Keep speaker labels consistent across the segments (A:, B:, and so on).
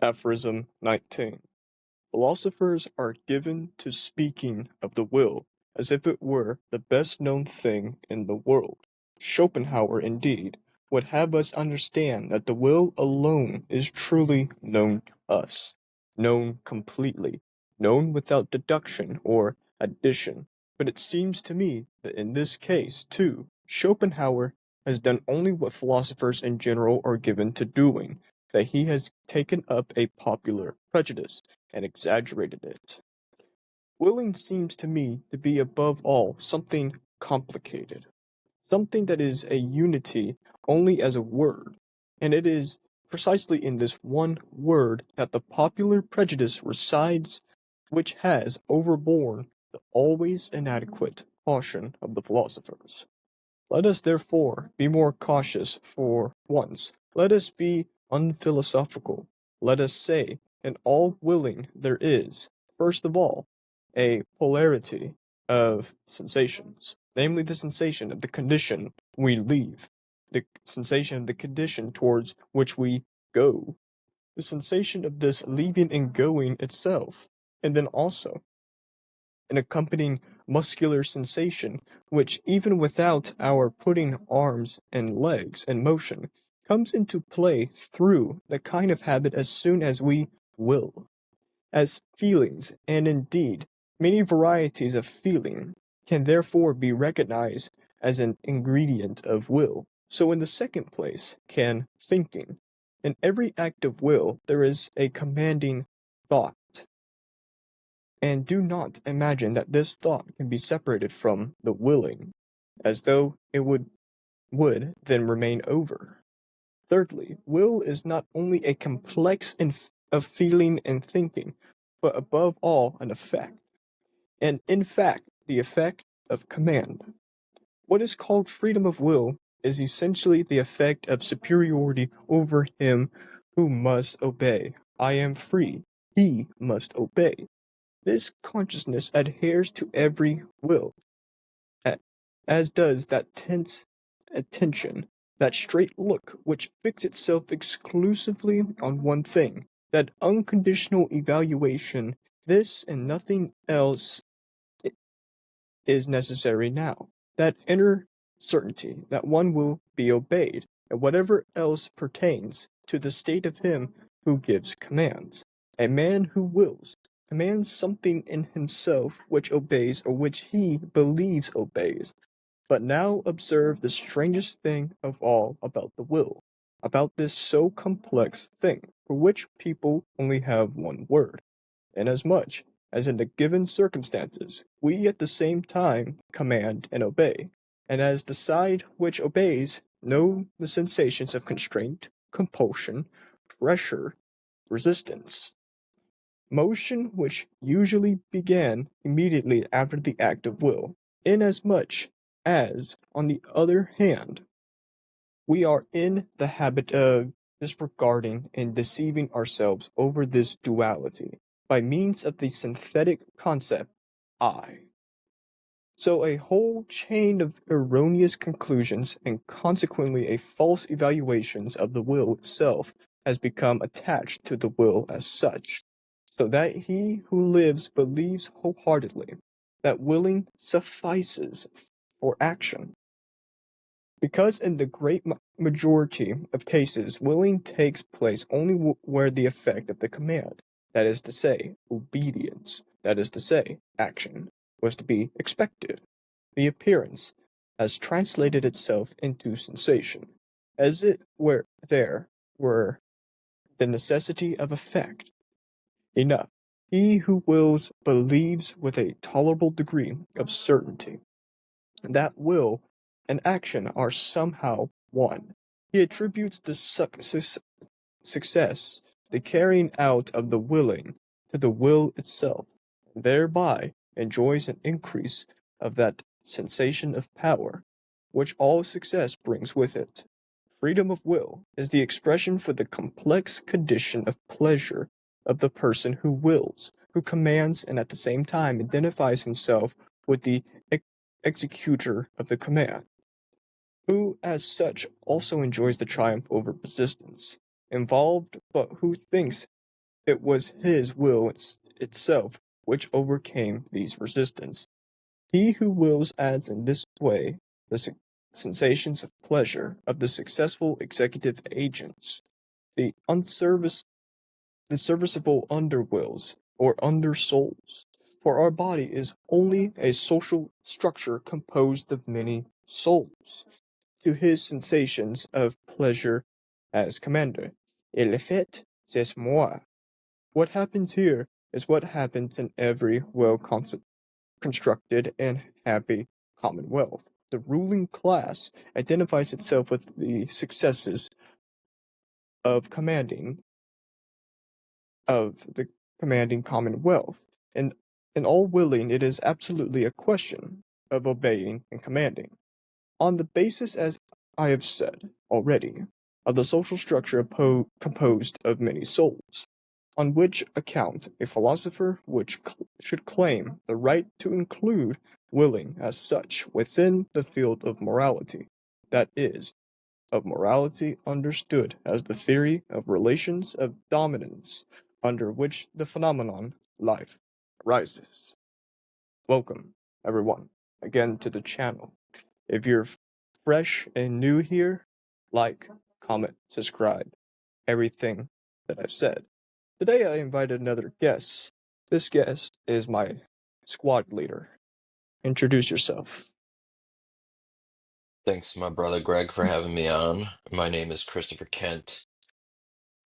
A: Aphorism 19. Philosophers are given to speaking of the will as if it were the best known thing in the world. Schopenhauer, indeed, would have us understand that the will alone is truly known to us, known completely, known without deduction or addition. But it seems to me that in this case, too, Schopenhauer has done only what philosophers in general are given to doing, that he has taken up a popular prejudice and exaggerated it. Willing seems to me to be above all something complicated, something that is a unity only as a word, and it is precisely in this one word that the popular prejudice resides which has overborne the always inadequate caution of the philosophers. Let us therefore be more cautious for once. Let us be unphilosophical. Let us say, in all willing there is, first of all, a polarity of sensations, namely the sensation of the condition we leave, the sensation of the condition towards which we go, the sensation of this leaving and going itself, and then also an accompanying muscular sensation, which even without our putting arms and legs in motion, comes into play through the kind of habit as soon as we will. As feelings, and indeed many varieties of feeling, can therefore be recognized as an ingredient of will, so in the second place can thinking. In every act of will there is a commanding thought, and do not imagine that this thought can be separated from the willing, as though it would then remain over. Thirdly, will is not only a complex of feeling and thinking, but above all an effect, and in fact the effect of command. What is called freedom of will is essentially the effect of superiority over him who must obey. I am free, he must obey. This consciousness adheres to every will, as does that tense attention, that straight look which fixes itself exclusively on one thing, that unconditional evaluation. This and nothing else is necessary now, that inner certainty that one will be obeyed, and whatever else pertains to the state of him who gives commands. A man who wills commands something in himself which obeys or which he believes obeys. But now observe the strangest thing of all about the will, about this so complex thing, for which people only have one word, inasmuch as in the given circumstances we at the same time command and obey, and as the side which obeys know the sensations of constraint, compulsion, pressure, resistance, motion which usually began immediately after the act of will, inasmuch as, on the other hand, we are in the habit of disregarding and deceiving ourselves over this duality by means of the synthetic concept I. So a whole chain of erroneous conclusions and consequently a false evaluations of the will itself has become attached to the will as such, so that he who lives believes wholeheartedly that willing suffices for action. Because in the great majority of cases, willing takes place only where the effect of the command, that is to say, obedience, that is to say, action, was to be expected. The appearance has translated itself into sensation, as it were there were the necessity of effect. Enough. He who wills believes with a tolerable degree of certainty that will and action are somehow one. He attributes the success, the carrying out of the willing, to the will itself, and thereby enjoys an increase of that sensation of power, which all success brings with it. Freedom of will is the expression for the complex condition of pleasure of the person who wills, who commands and at the same time identifies himself with the executor of the command, who as such also enjoys the triumph over resistance, involved but who thinks it was his will itself which overcame these resistance. He who wills adds in this way the sensations of pleasure of the successful executive agents, the the serviceable underwills or undersouls. For our body is only a social structure composed of many souls. To his sensations of pleasure as commander, il fait, c'est moi. What happens here is what happens in every constructed and happy commonwealth. The ruling class identifies itself with the successes of commanding of the commanding commonwealth, and in all willing it is absolutely a question of obeying and commanding. On the basis, as I have said already, of the social structure composed of many souls, on which account a philosopher should claim the right to include willing as such within the field of morality, that is, of morality understood as the theory of relations of dominance under which the phenomenon life arises. Welcome, everyone, again to the channel. If you're fresh and new here, like, comment, subscribe, everything that I've said. Today I invited another guest. This guest is my squad leader. Introduce yourself.
B: Thanks, my brother Greg, for having me on. My name is Christopher Kent,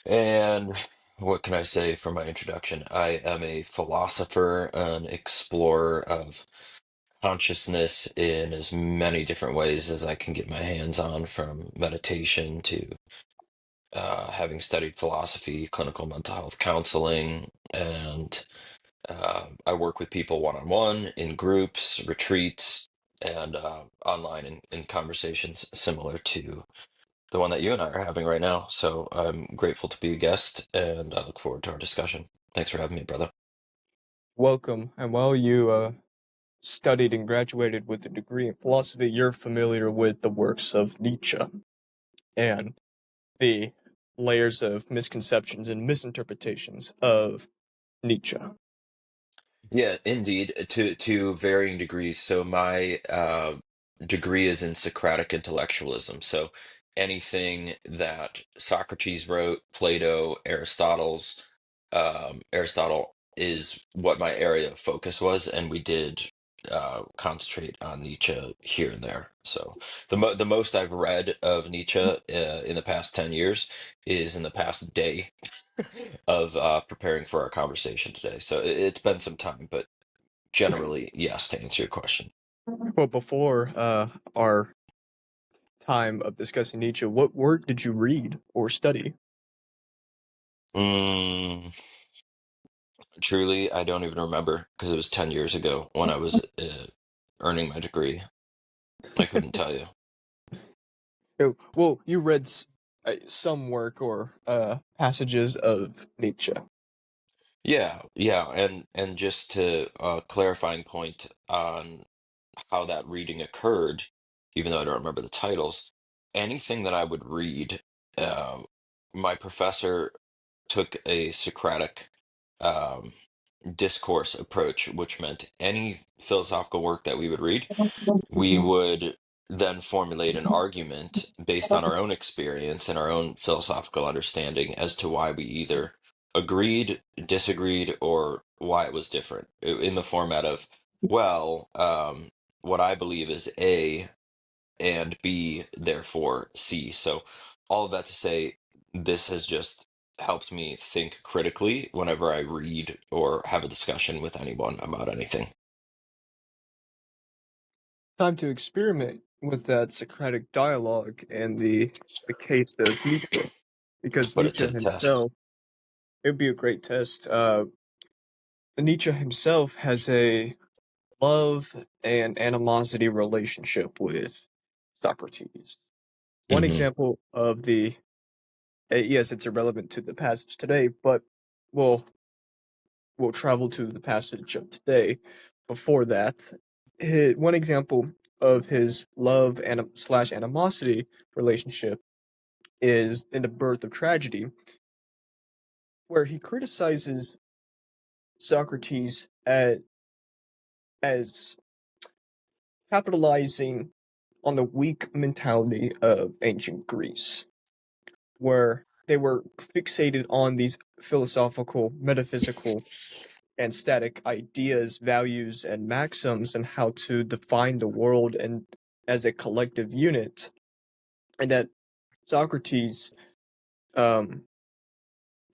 B: and what can I say for my introduction? I am a philosopher, an explorer of consciousness in as many different ways as I can get my hands on, from meditation to having studied philosophy, clinical mental health counseling, and I work with people one-on-one, in groups, retreats, and online in conversations similar to the one that you and I are having right now. So I'm grateful to be a guest, and I look forward to our discussion. Thanks for having me, brother.
A: Welcome. And while you studied and graduated with a degree in philosophy, you're familiar with the works of Nietzsche and the layers of misconceptions and misinterpretations of Nietzsche.
B: Yeah, indeed, to varying degrees. So my degree is in Socratic intellectualism. So anything that Socrates wrote, Plato, Aristotle is what my area of focus was, and we did concentrate on Nietzsche here and there. So the most I've read of Nietzsche in the past 10 years is in the past day of preparing for our conversation today. So it's been some time, but generally, yes, to answer your question.
A: Well, before our time of discussing Nietzsche, what work did you read or study?
B: Mm, truly, I don't even remember because it was 10 years ago when I was earning my degree. I couldn't tell you.
A: Oh, well, you read some work or passages of Nietzsche.
B: Yeah, yeah, and just to clarifying point on how that reading occurred, even though I don't remember the titles, anything that I would read, uh, my professor took a Socratic um, discourse approach, which meant any philosophical work that we would read, we would then formulate an argument based on our own experience and our own philosophical understanding as to why we either agreed, disagreed, or why it was different in the format of, well, what I believe is A and B, therefore C. So, all of that to say, this has just helped me think critically whenever I read or have a discussion with anyone about anything.
A: Time to experiment with that Socratic dialogue and the case of Nietzsche, because
B: Put it
A: Nietzsche
B: to the test.
A: himself, it would be a great test. Nietzsche himself has a love and animosity relationship with Socrates. One
B: Hmm.
A: example of yes, it's irrelevant to the passage today, but we'll we'll travel to the passage of today. Before that, one example of his love and slash animosity relationship is in the birth of tragedy. where he criticizes Socrates as capitalizing on the weak mentality of ancient Greece, where they were fixated on these philosophical, metaphysical, and static ideas, values, and maxims, and how to define the world and as a collective unit, and that Socrates um,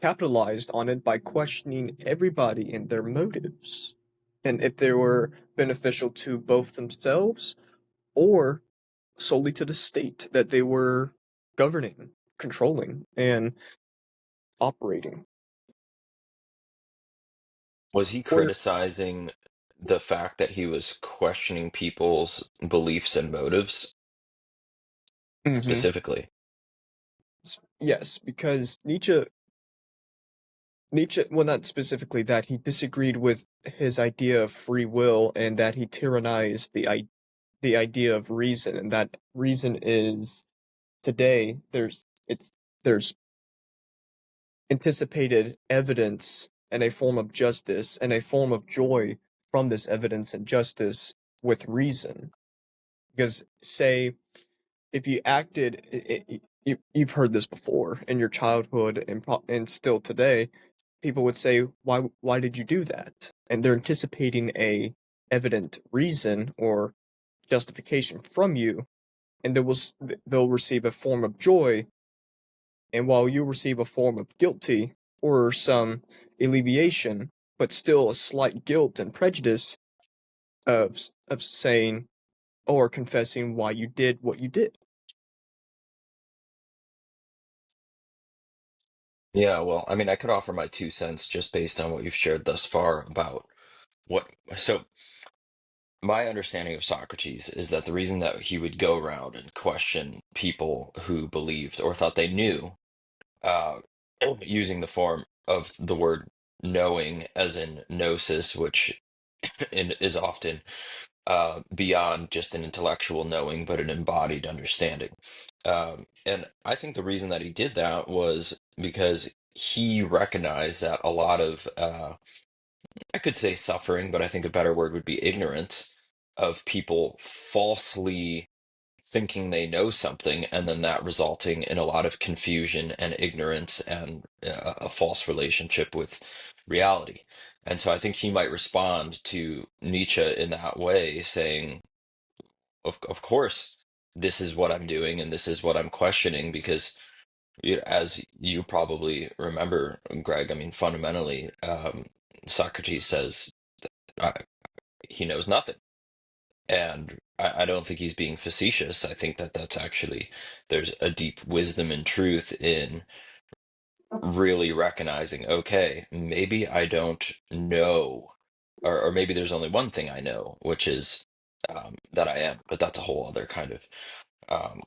A: capitalized on it by questioning everybody and their motives, and if they were beneficial to both themselves or solely to the state that they were governing, controlling, and operating.
B: Was he
A: Or,
B: criticizing the fact that he was questioning people's beliefs and motives
A: mhm,
B: specifically?
A: yes, because Nietzsche, well, not specifically that, he disagreed with his idea of free will and that he tyrannized the idea of reason, and that reason is today there's anticipated evidence and a form of justice and a form of joy from this evidence and justice with reason. Because say if you acted, you've heard this before in your childhood and still today, people would say, why did you do that? And they're anticipating a evident reason or justification from you, and they'll receive a form of joy, and while you receive a form of guilty or some alleviation, but still a slight guilt and prejudice of saying or confessing why you did what you did.
B: Yeah, well, I mean, I could offer my 2 cents just based on what you've shared thus far about what. So, my understanding of Socrates is that the reason that he would go around and question people who believed or thought they knew, uh, using the form of the word knowing as in gnosis, which is often beyond just an intellectual knowing, but an embodied understanding. And I think the reason that he did that was because he recognized that a lot of, I could say suffering, but I think a better word would be ignorance of people falsely thinking they know something, and then that resulting in a lot of confusion and ignorance and a false relationship with reality. And so I think he might respond to Nietzsche in that way, saying, of course, this is what I'm doing and this is what I'm questioning, because as you probably remember, Greg, I mean, fundamentally, Socrates says uh, he knows nothing. And I don't think he's being facetious. I think that that's actually, there's a deep wisdom and truth in really recognizing, okay, maybe I don't know, or maybe there's only one thing I know, which is that I am. But that's a whole other kind of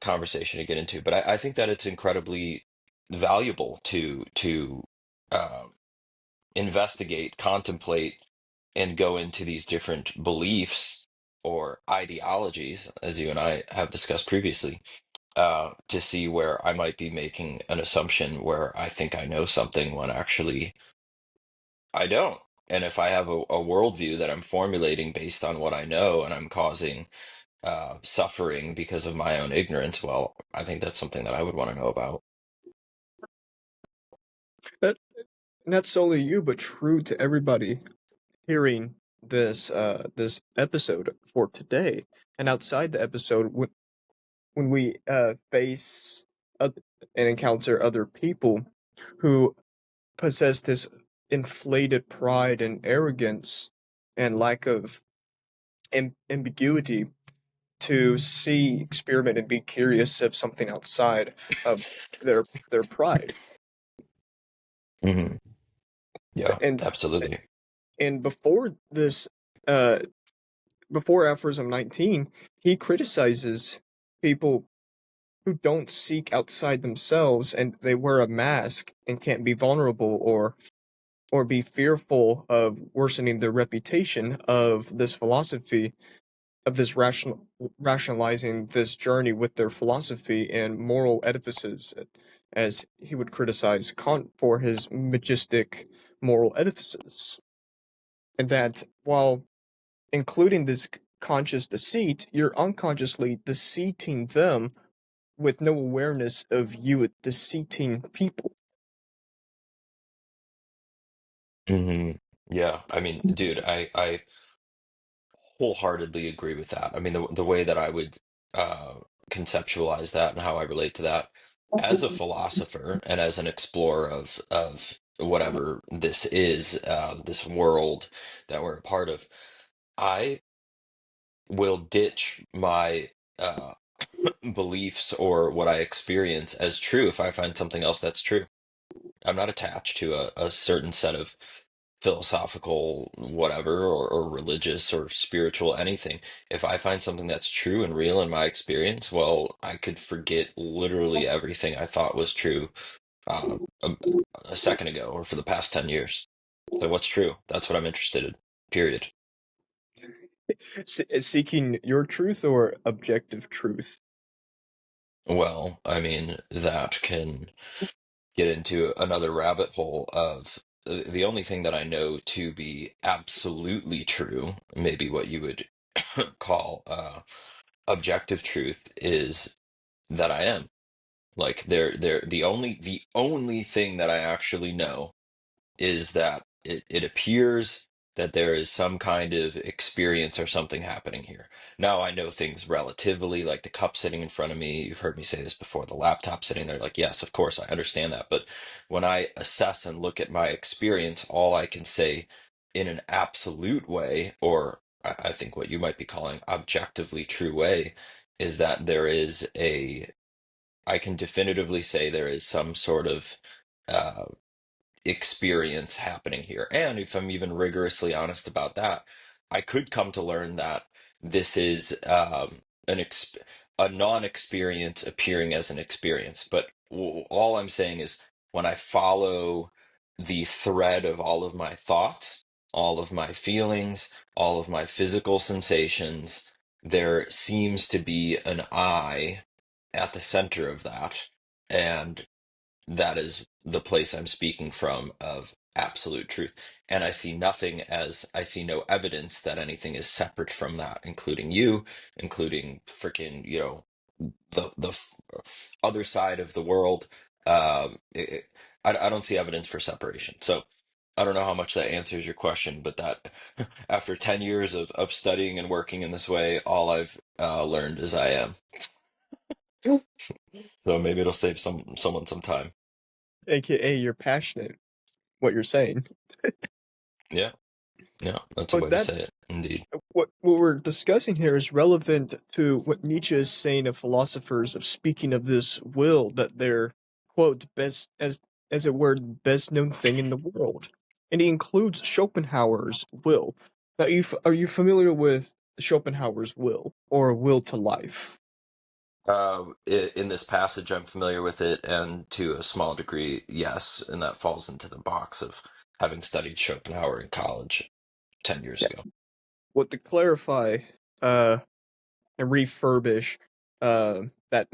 B: conversation to get into. But I think that it's incredibly valuable to uh, investigate, contemplate, and go into these different beliefs or ideologies, as you and I have discussed previously, to see where I might be making an assumption where I think I know something when actually I don't. And if I have a worldview that I'm formulating based on what I know and I'm causing suffering because of my own ignorance, well, I think that's something that I would want to know about.
A: That not solely you, but true to everybody hearing this episode for today. And outside the episode, when we face and encounter other people who possess this inflated pride and arrogance and lack of ambiguity to see, experiment, and be curious of something outside of their pride.
B: Hmm. Yeah,
A: And
B: absolutely.
A: and before this, uh, before Aphorism 19, he criticizes people who don't seek outside themselves and they wear a mask and can't be vulnerable or be fearful of worsening their reputation of this philosophy of this rationalizing this journey with their philosophy and moral edifices as he would criticize Kant for his majestic moral edifices, and that while including this conscious deceit, you're unconsciously deceiving them with no awareness of you deceiving people.
B: Hmm. Yeah, I mean, dude, I wholeheartedly agree with that. I mean, the way that I would uh, conceptualize that and how I relate to that as a philosopher and as an explorer of whatever this is, this world that we're a part of, I will ditch my uh, beliefs or what I experience as true if I find something else that's true. I'm not attached to a certain set of philosophical whatever or religious or spiritual anything. If I find something that's true and real in my experience, well, I could forget literally everything I thought was true uh, a, a second ago or for the past 10 years. So what's true? That's what I'm interested in, period.
A: Seeking your truth or objective truth.
B: Well, I mean, that can get into another rabbit hole of the only thing that I know to be absolutely true, maybe what you would call objective truth, is that I am. Like they're the only thing that I actually know is that it appears that there is some kind of experience or something happening here. Now I know things relatively, like the cup sitting in front of me. You've heard me say this before, the laptop sitting there. Like, yes, of course, I understand that. But when I assess and look at my experience, all I can say in an absolute way, or I think what you might be calling objectively true way, is that I can definitively say there is some sort of uh, experience happening here. And if I'm even rigorously honest about that, I could come to learn that this is a non-experience appearing as an experience. But all I'm saying is when I follow the thread of all of my thoughts, all of my feelings, all of my physical sensations, there seems to be an I at the center of that. And that is the place I'm speaking from of absolute truth. And I see no evidence that anything is separate from that, including you, including freaking, the other side of the world. I don't see evidence for separation. So I don't know how much that answers your question, but that after 10 years of studying and working in this way, all I've learned is I am. So maybe it'll save someone some time.
A: AKA, you're passionate what you're saying.
B: Yeah. Yeah, that's a
A: But
B: way to
A: that
B: say it, indeed.
A: what we're discussing here is relevant to what Nietzsche is saying of philosophers of speaking of this will that they're quote best as it were the best known thing in the world, and he includes Schopenhauer's will. Now, are you familiar with Schopenhauer's will or will to life?
B: In this passage, I'm familiar with it, and to a small degree, yes, and that falls into the box of having studied Schopenhauer in college 10 years
A: Yeah.
B: ago.
A: What to clarify, uh, and refurbish that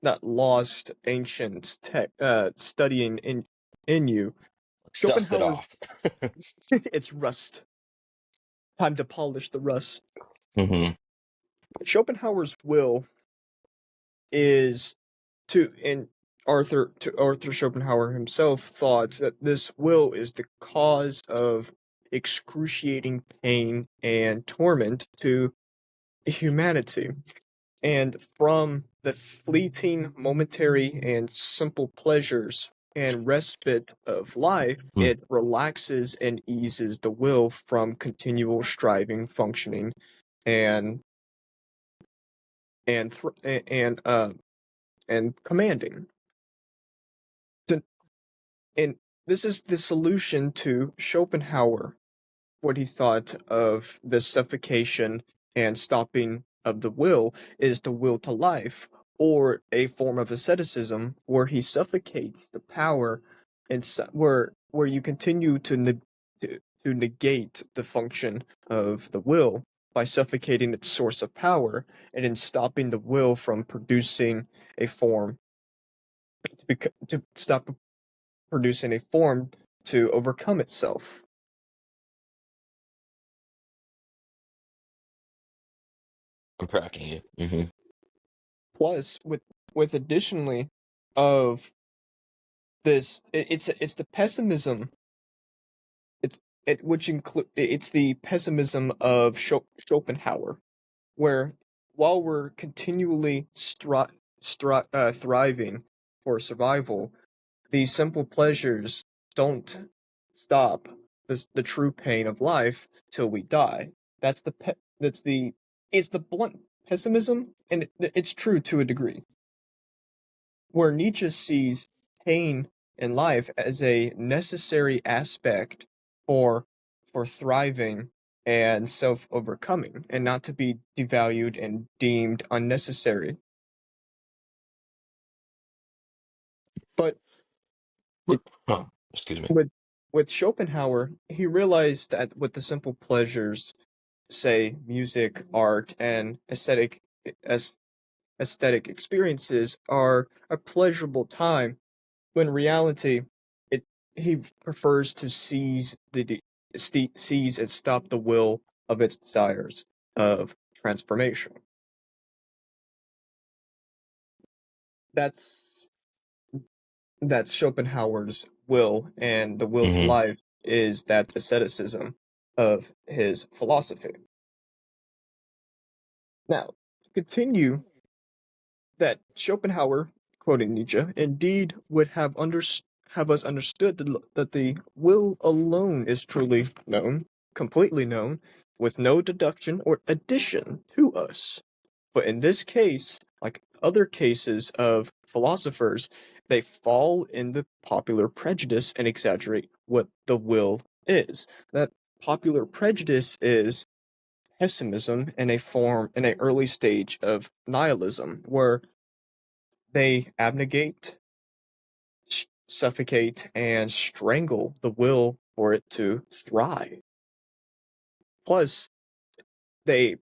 A: that lost ancient tech studying in you.
B: Let's dust it
A: Schopenhauer,
B: off.
A: it's rust. Time to polish the rust.
B: Hmm.
A: Schopenhauer's will is and Arthur Schopenhauer himself thought that this will is the cause of excruciating pain and torment to humanity. And from the fleeting, momentary, and simple pleasures and respite of life, it relaxes and eases the will from continual striving, functioning, and and th- and commanding. To- And this is the solution to Schopenhauer, what he thought of the suffocation and stopping of the will is the will to life, or a form of asceticism where he suffocates the power and where you continue to negate the function of the will by suffocating its source of power and in stopping the will from producing a form to stop producing a form to overcome itself.
B: I'm tracking you.
A: Plus, with additionally of this, it's the pessimism. It's the pessimism of Schopenhauer, where while we're continually thriving for survival, these simple pleasures don't stop the true pain of life till we die. That's the it's the blunt pessimism, and it's true to a degree. Where Nietzsche sees pain in life as a necessary aspect for thriving and self overcoming, and not to be devalued and deemed unnecessary. But it
B: Oh, excuse me.
A: with Schopenhauer, he realized that with the simple pleasures, say music, art, and as, aesthetic experiences, are a pleasurable time, when in reality, it he prefers to seize and stop the will of its desires of transformation. That's that's Schopenhauer's will, and the will to
B: Hmm.
A: life is that asceticism of his philosophy. Now, to continue, that Schopenhauer, quoting Nietzsche, indeed would have us understood that the will alone is truly known, completely known, with no deduction or addition to us. But in this case, like other cases of philosophers, they fall in the popular prejudice and exaggerate what the will is. That popular prejudice is pessimism in a early stage of nihilism, where they abnegate, suffocate, and strangle the will for it to thrive. Plus, they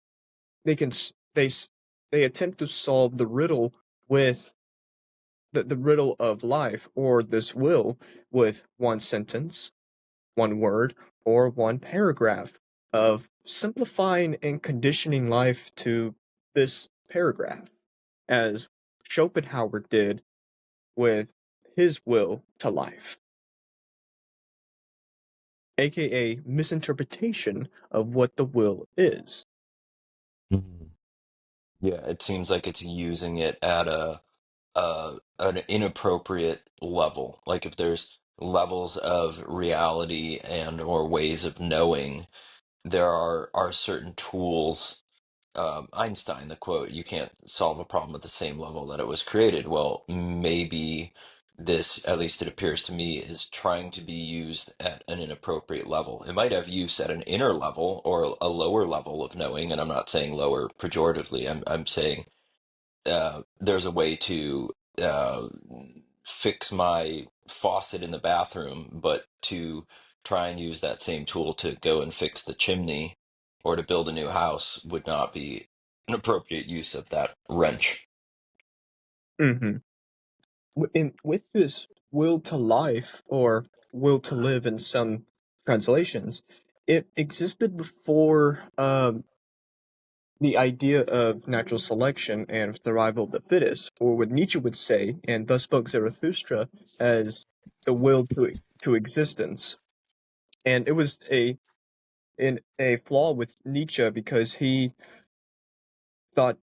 A: they can they attempt to solve the riddle with the riddle of life, or this will, with one sentence, one word, or one paragraph of simplifying and conditioning life to this paragraph, as Schopenhauer did with his will to life, aka misinterpretation of what the will is.
B: Hmm. Yeah, it seems like it's using it at an inappropriate level. Like if there's levels of reality and or ways of knowing, there are certain tools. Einstein, the quote, "You can't solve a problem at the same level that it was created." Well, maybe this, at least it appears to me, is trying to be used at an inappropriate level. It might have use at an inner level or a lower level of knowing, and I'm not saying lower pejoratively. I'm saying there's a way to fix my faucet in the bathroom, but to try and use that same tool to go and fix the chimney or to build a new house would not be an appropriate use of that wrench.
A: Mm-hmm. With this will to life, or will to live in some translations, it existed before the idea of natural selection and survival of the fittest, or what Nietzsche would say, and thus spoke Zarathustra, as the will to existence. And it was a flaw with Nietzsche, because he thought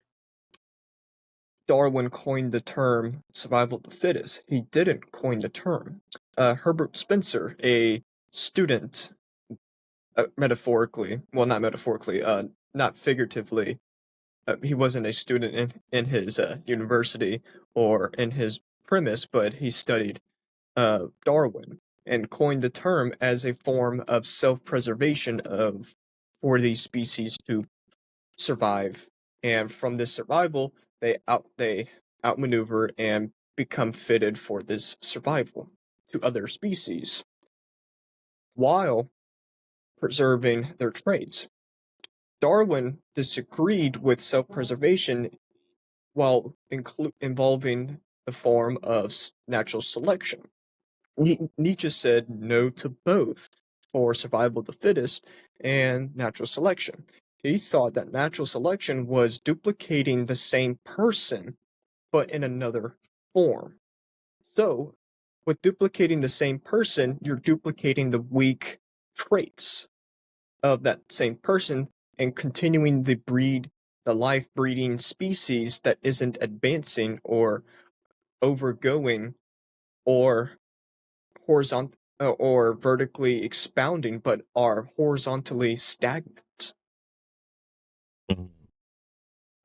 A: Darwin coined the term survival of the fittest. He didn't coin the term. Herbert Spencer, a student, metaphorically, well, not metaphorically, not figuratively, he wasn't a student in his university or in his premise, but he studied Darwin, and coined the term as a form of self-preservation of for these species to survive. And from this survival, they outmaneuver and become fitted for this survival to other species while preserving their traits. Darwin disagreed with self-preservation while involving the form of natural selection. Nietzsche said no to both for survival of the fittest and natural selection. He thought that natural selection was duplicating the same person, but in another form. So, with duplicating the same person, you're duplicating the weak traits of that same person and continuing the life breeding species that isn't advancing or overgoing or horizontal or vertically expounding, but are horizontally stagnant.
B: Mhm.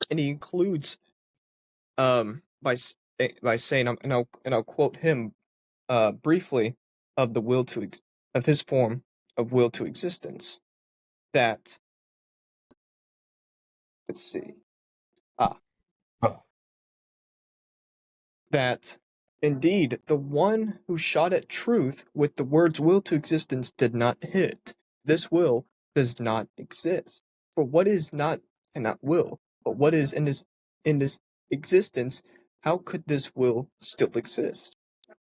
A: And he includes by saying, and I'll quote him briefly of the will to of his form of will to existence, that, let's see, ah
B: Huh.
A: that indeed the one who shot at truth with the words will to existence did not hit. This will does not exist. For what is not cannot will, but what is in this existence, how could this will still exist?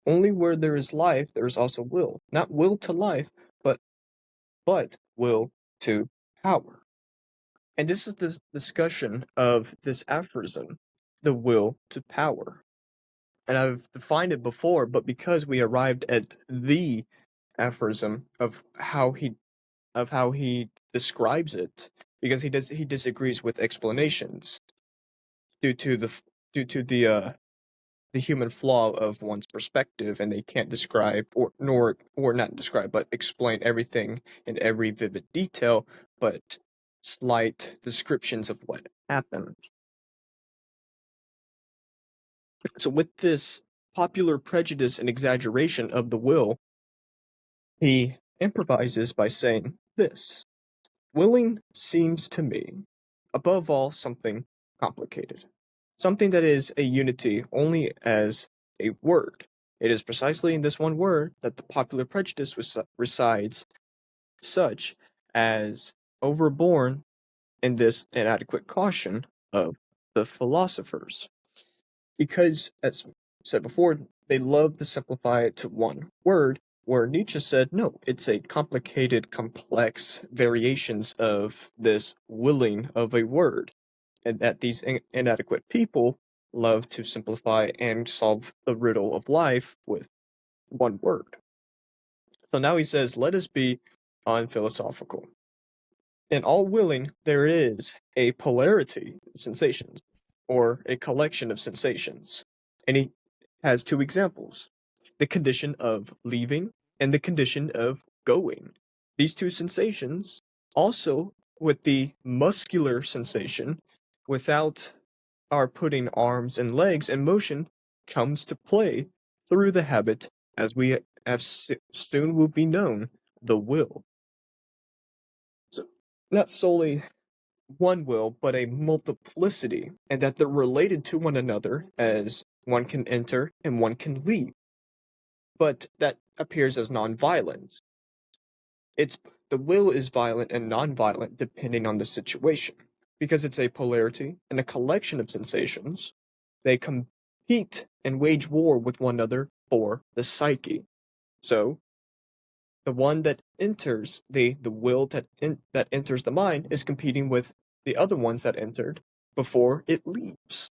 A: Only where there is life there is also will. Not will to life, but will to power. And this is this discussion of this aphorism, the will to power. And I've defined it before, but because we arrived at the aphorism of how he describes it, because he disagrees with explanations due to the human flaw of one's perspective, and they can't describe or not describe, but explain everything in every vivid detail, but slight descriptions of what happened. So with this popular prejudice and exaggeration of the will, he improvises by saying this: willing seems to me, above all, something complicated, something that is a unity only as a word. It is precisely in this one word that the popular prejudice resides, such as overborne in this inadequate caution of the philosophers. Because, as said before, they love to simplify it to one word, where Nietzsche said, no, it's a complicated, complex variations of this willing of a word, and that these inadequate people love to simplify and solve the riddle of life with one word. So now he says, let us be unphilosophical. In all willing, there is a polarity of sensations, or a collection of sensations. And he has two examples: the condition of leaving and the condition of going. These two sensations, also with the muscular sensation, without our putting arms and legs in motion, comes to play through the habit, as we have soon will be known, the will. So, not solely one will, but a multiplicity, and that they're related to one another, as one can enter and one can leave, but that appears as non-violent. It's the will is violent and non-violent depending on the situation, because it's a polarity and a collection of sensations. They compete and wage war with one another for the psyche. So the one that enters the will that enters the mind is competing with the other ones that entered before it leaves.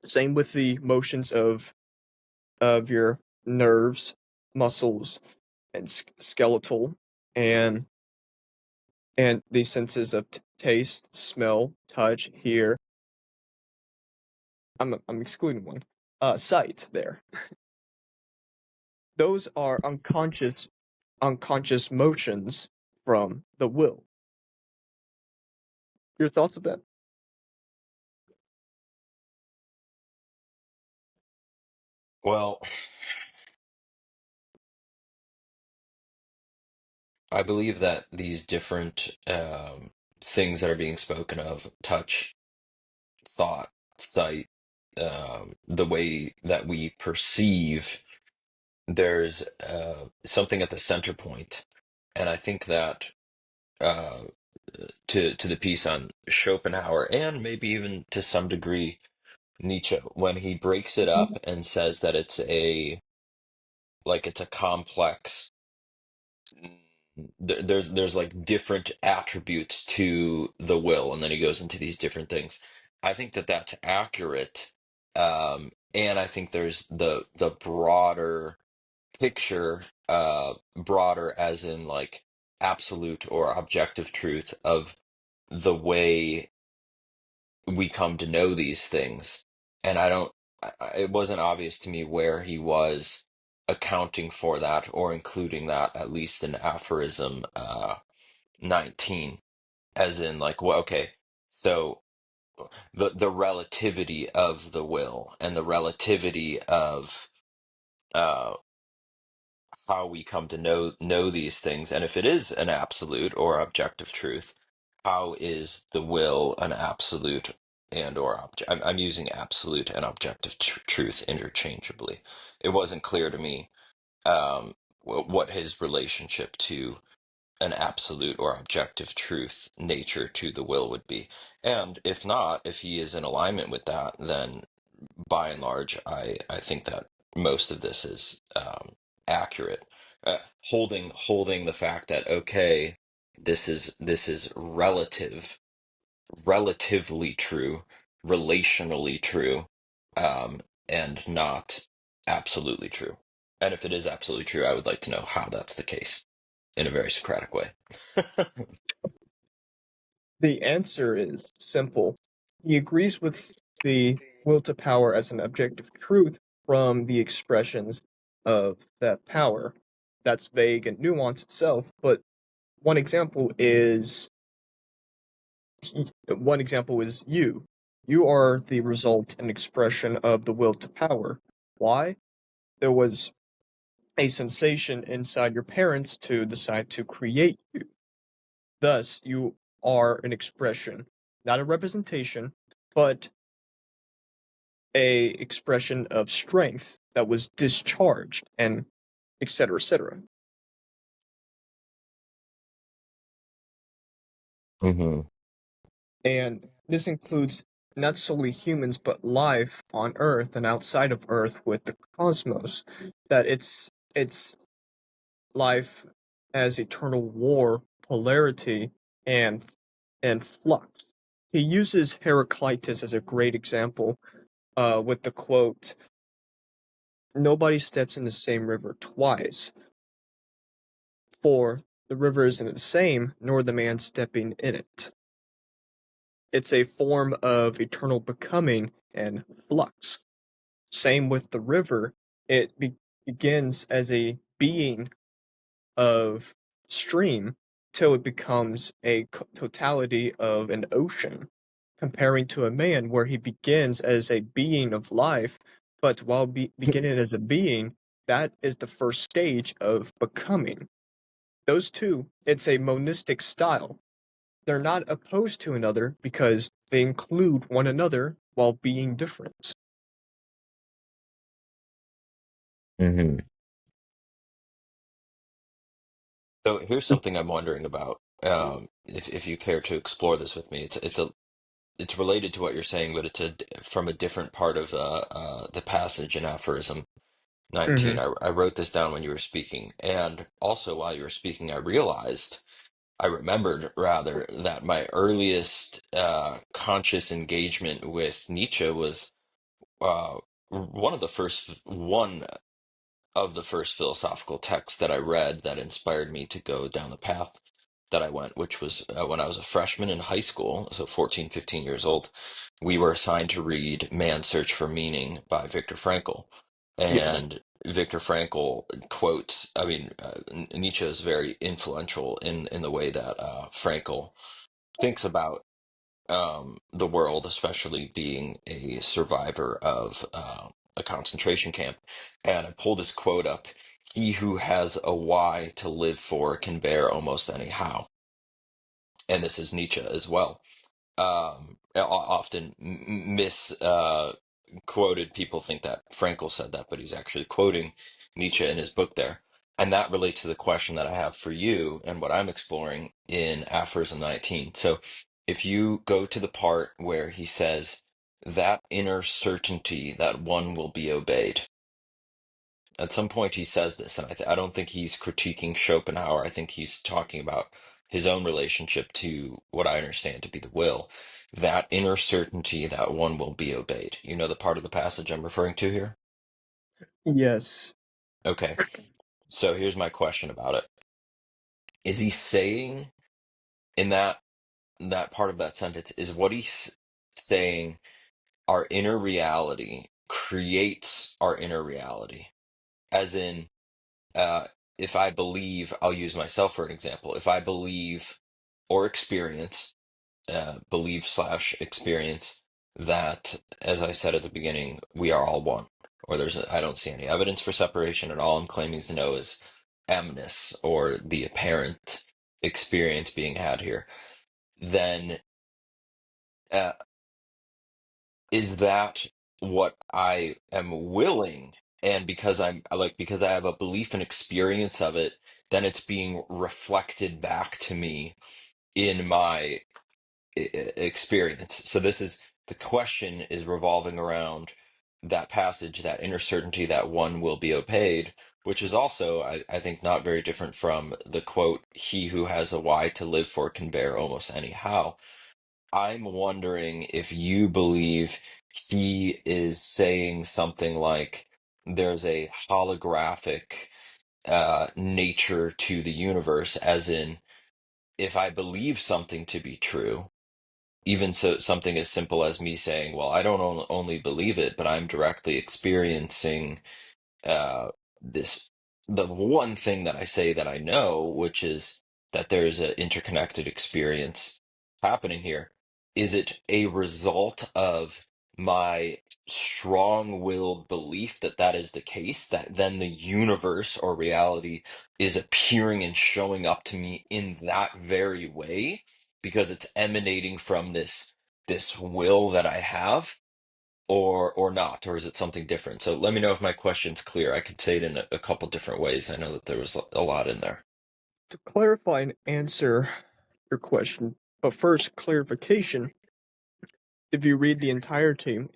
A: Same with the motions of your nerves, muscles, and skeletal, and the senses of taste, smell, touch, hear. I'm excluding one. Sight. There, those are unconscious motions from the will. Your thoughts of that?
B: Well, I believe that these different things that are being spoken of, touch, thought, sight, the way that we perceive, there's something at the center point. And I think that uh, to the piece on Schopenhauer, and maybe even to some degree Nietzsche when he breaks it up and says that it's a complex. There's like different attributes to the will, and then he goes into these different things. I think that that's accurate, and I think there's the broader picture, broader as in like absolute or objective truth of the way we come to know these things. And it wasn't obvious to me where he was accounting for that or including that, at least in Aphorism 19, as in like, well, okay, so the relativity of the will and the relativity of uh, how we come to know these things, and if it is an absolute or objective truth, how is the will an absolute and or object? I'm using absolute and objective truth interchangeably. It wasn't clear to me what his relationship to an absolute or objective truth nature to the will would be. And if not, if he is in alignment with that, then by and large, I think that most of this is accurate. Holding the fact that okay, this is relatively true, relationally true, and not absolutely true. And if it is absolutely true, I would like to know how that's the case in a very Socratic way.
A: The answer is simple. He agrees with the will to power as an objective truth from the expressions of that power. That's vague and nuanced itself, but one example is one example is you. You are the result and expression of the will to power. Why? There was a sensation inside your parents to decide to create you. Thus, you are an expression, not a representation, but a expression of strength that was discharged, and etc., etc.
B: Hmm.
A: And this includes not solely humans, but life on Earth and outside of Earth with the cosmos. That it's life as eternal war, polarity, and and flux. He uses Heraclitus as a great example, with the quote, "Nobody steps in the same river twice, for the river isn't the same, nor the man stepping in it." It's a form of eternal becoming and flux. Same with the river. It begins as a being of stream till it becomes a totality of an ocean, comparing to a man where he begins as a being of life, but while beginning as a being, that is the first stage of becoming. Those two, it's a monistic style. They're not opposed to another because they include one another while being different.
B: Hmm. So here's something I'm wondering about. If you care to explore this with me, it's related to what you're saying, but from a different part of the passage in Aphorism 19.
A: Hmm.
B: I wrote this down when you were speaking, and also while you were speaking, I remembered rather that my earliest conscious engagement with Nietzsche was uh, one of the first philosophical texts that I read that inspired me to go down the path that I went, which was when I was a freshman in high school, so 14, 15 years old. We were assigned to read Man's Search for Meaning by Viktor Frankl.
A: Yes.
B: And Viktor Frankl quotes, I mean, Nietzsche is very influential in the way that Frankl thinks about the world, especially being a survivor of a concentration camp. And I pulled his quote up: "He who has a why to live for can bear almost any how." And this is Nietzsche as well. Often quoted. People think that Frankl said that, but he's actually quoting Nietzsche in his book there. And that relates to the question that I have for you and what I'm exploring in Aphorism 19. So if you go to the part where he says, that inner certainty that one will be obeyed. At some point, he says this, and I don't think he's critiquing Schopenhauer. I think he's talking about his own relationship to what I understand to be the will. That inner certainty that one will be obeyed. You know the part of the passage I'm referring to here?
A: Yes.
B: Okay, so here's my question about it. Is he saying in that part of that sentence, is what he's saying our inner reality creates our inner reality? As in, uh, if I believe, I'll use myself for an example. If I believe or experience, believe slash experience that, as I said at the beginning, we are all one, or I don't see any evidence for separation, and all I'm claiming to know is amness or the apparent experience being had here, then uh, is that what I am willing? And because I have a belief and experience of it, then it's being reflected back to me in my experience. So the question is revolving around that passage, that inner certainty that one will be obeyed, which is also, I think, not very different from the quote, "He who has a why to live for can bear almost any how." I'm wondering if you believe he is saying something like there's a holographic nature to the universe, as in, if I believe something to be true, even so something as simple as me saying, well, I don't only believe it, but I'm directly experiencing uh, this the one thing that I say that I know, which is that there's an interconnected experience happening here. Is it a result of my strong-willed belief that that is the case, that then the universe or reality is appearing and showing up to me in that very way because it's emanating from this will that I have? Or not, or is it something different? So let me know if my question's clear. I could say it in a couple different ways. I know that there was a lot in there.
A: To clarify and answer your question, but first, clarification. If you read the entirety,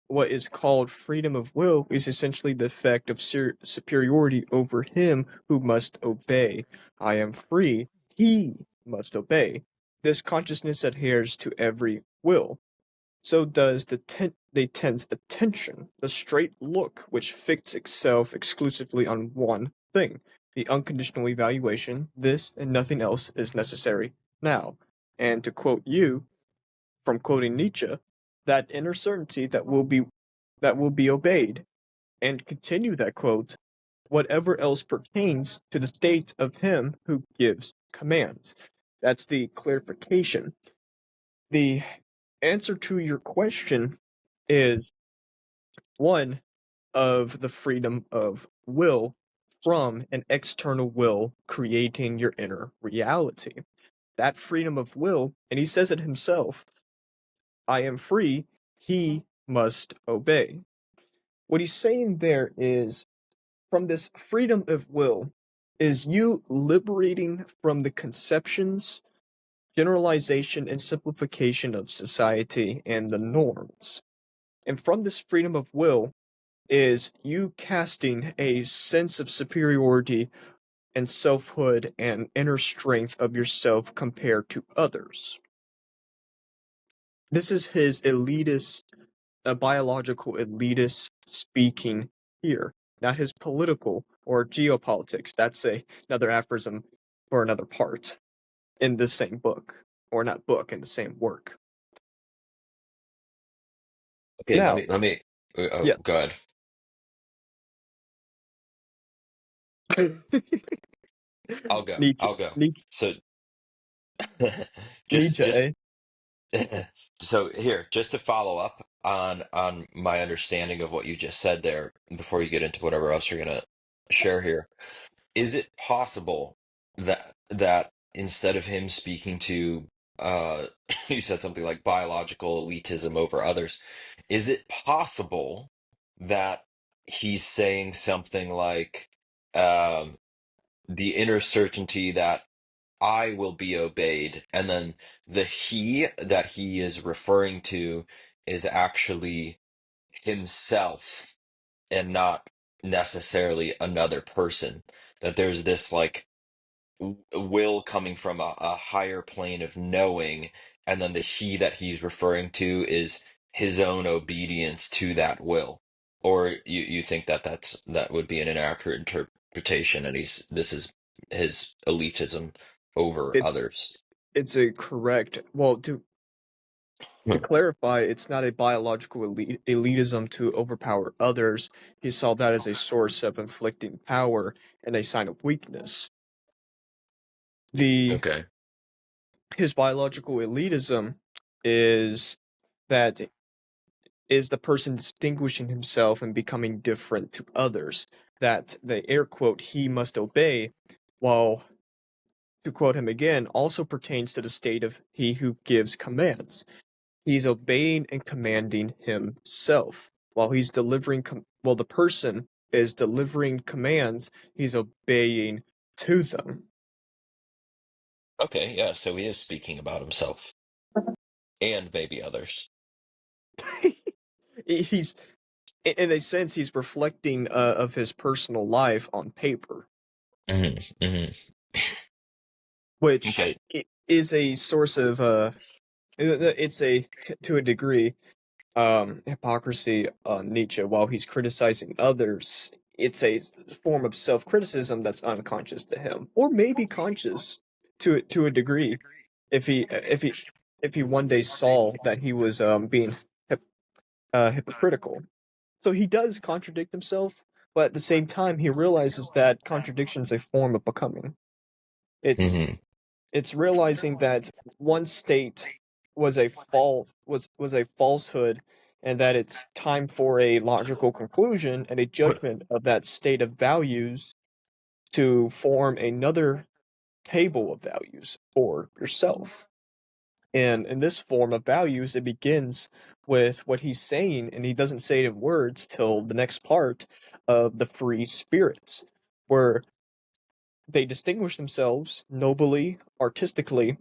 A: what is called freedom of will is essentially the effect of superiority over him who must obey. I am free, he must obey. This consciousness adheres to every will. So does the tense attention, the straight look which fixes itself exclusively on one thing. The unconditional evaluation, this and nothing else is necessary now. And to quote you, from quoting Nietzsche, that inner certainty that will be obeyed, and continue that quote, whatever else pertains to the state of him who gives commands. That's the clarification. The answer to your question is one of the freedom of will from an external will creating your inner reality. That freedom of will, and he says it himself, I am free, he must obey. What he's saying there is from this freedom of will is you liberating from the conceptions, generalization, and simplification of society and the norms. And from this freedom of will is you casting a sense of superiority and selfhood and inner strength of yourself compared to others. This is his elitist, biological elitist speaking here, not his political or geopolitics. That's another aphorism for another part in the same book, or not book, in the same work.
B: Okay,
A: Now,
B: oh,
A: yeah,
B: go ahead. I'll go.
A: Nietzsche,
B: I'll go.
A: Nietzsche,
B: So just
A: Nietzsche,
B: just
A: eh?
B: so here, just to follow up on my understanding of what you just said there before you get into whatever else you're gonna share here. Is it possible that instead of him speaking to you said something like biological elitism over others, is it possible that he's saying something like um the inner certainty that I will be obeyed, and then the he that he is referring to is actually himself and not necessarily another person. That there's this like will coming from a higher plane of knowing, and then the he that he's referring to is his own obedience to that will. Or you think that that would be an inaccurate interpretation, and this is his elitism over
A: It
B: others.
A: it's a correct. Well, to
B: Hmm.
A: clarify, it's not a biological elitism to overpower others. He saw that as a source of inflicting power and a sign of weakness. The
B: Okay.
A: His biological elitism is that is the person distinguishing himself and becoming different to others. That the air quote he must obey, while to quote him again, also pertains to the state of he who gives commands. He's obeying and commanding himself. While he's while the person is delivering commands, he's obeying to them.
B: Okay, yeah, so he is speaking about himself and maybe others.
A: He's in a sense he's reflecting of his personal life on paper,
B: Hmm. Hmm. Okay.
A: which is a source of it's a to a degree hypocrisy on Nietzsche. While he's criticizing others, it's a form of self-criticism that's unconscious to him, or maybe conscious to a degree. If he one day saw that he was being hip, hypocritical, so he does contradict himself, but at the same time he realizes that contradiction is a form of becoming. It's
B: Hmm.
A: it's realizing that one state was a falsehood, and that it's time for a logical conclusion and a judgment of that state of values to form another table of values for yourself. And in this form of values, it begins with what he's saying, and he doesn't say it in words till the next part of the free spirits, where they distinguish themselves nobly, artistically,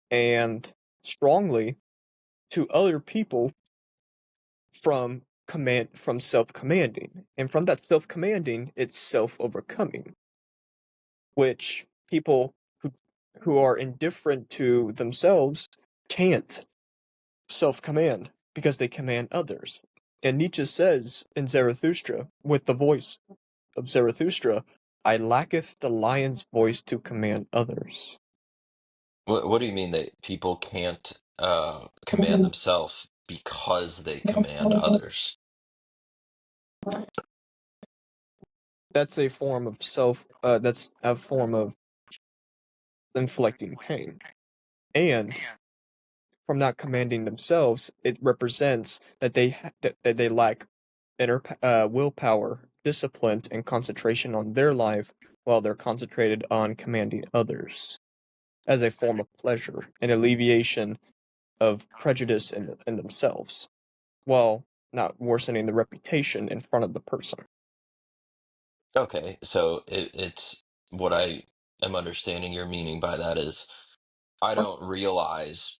A: and strongly to other people from self-commanding. And from that self-commanding, it's self-overcoming, which people who are indifferent to themselves can't self-command because they command others. And Nietzsche says in Zarathustra, with the voice of Zarathustra, I lacketh the lion's voice to command others.
B: What do you mean that people can't command themselves because they command others?
A: That's a form of inflicting pain. And from not commanding themselves, it represents that that they lack willpower, discipline, and concentration on their life while they're concentrated on commanding others as a form of pleasure and alleviation of prejudice in themselves, while not worsening the reputation in front of the person.
B: Okay, so it's what I am understanding your meaning by that is I don't realize,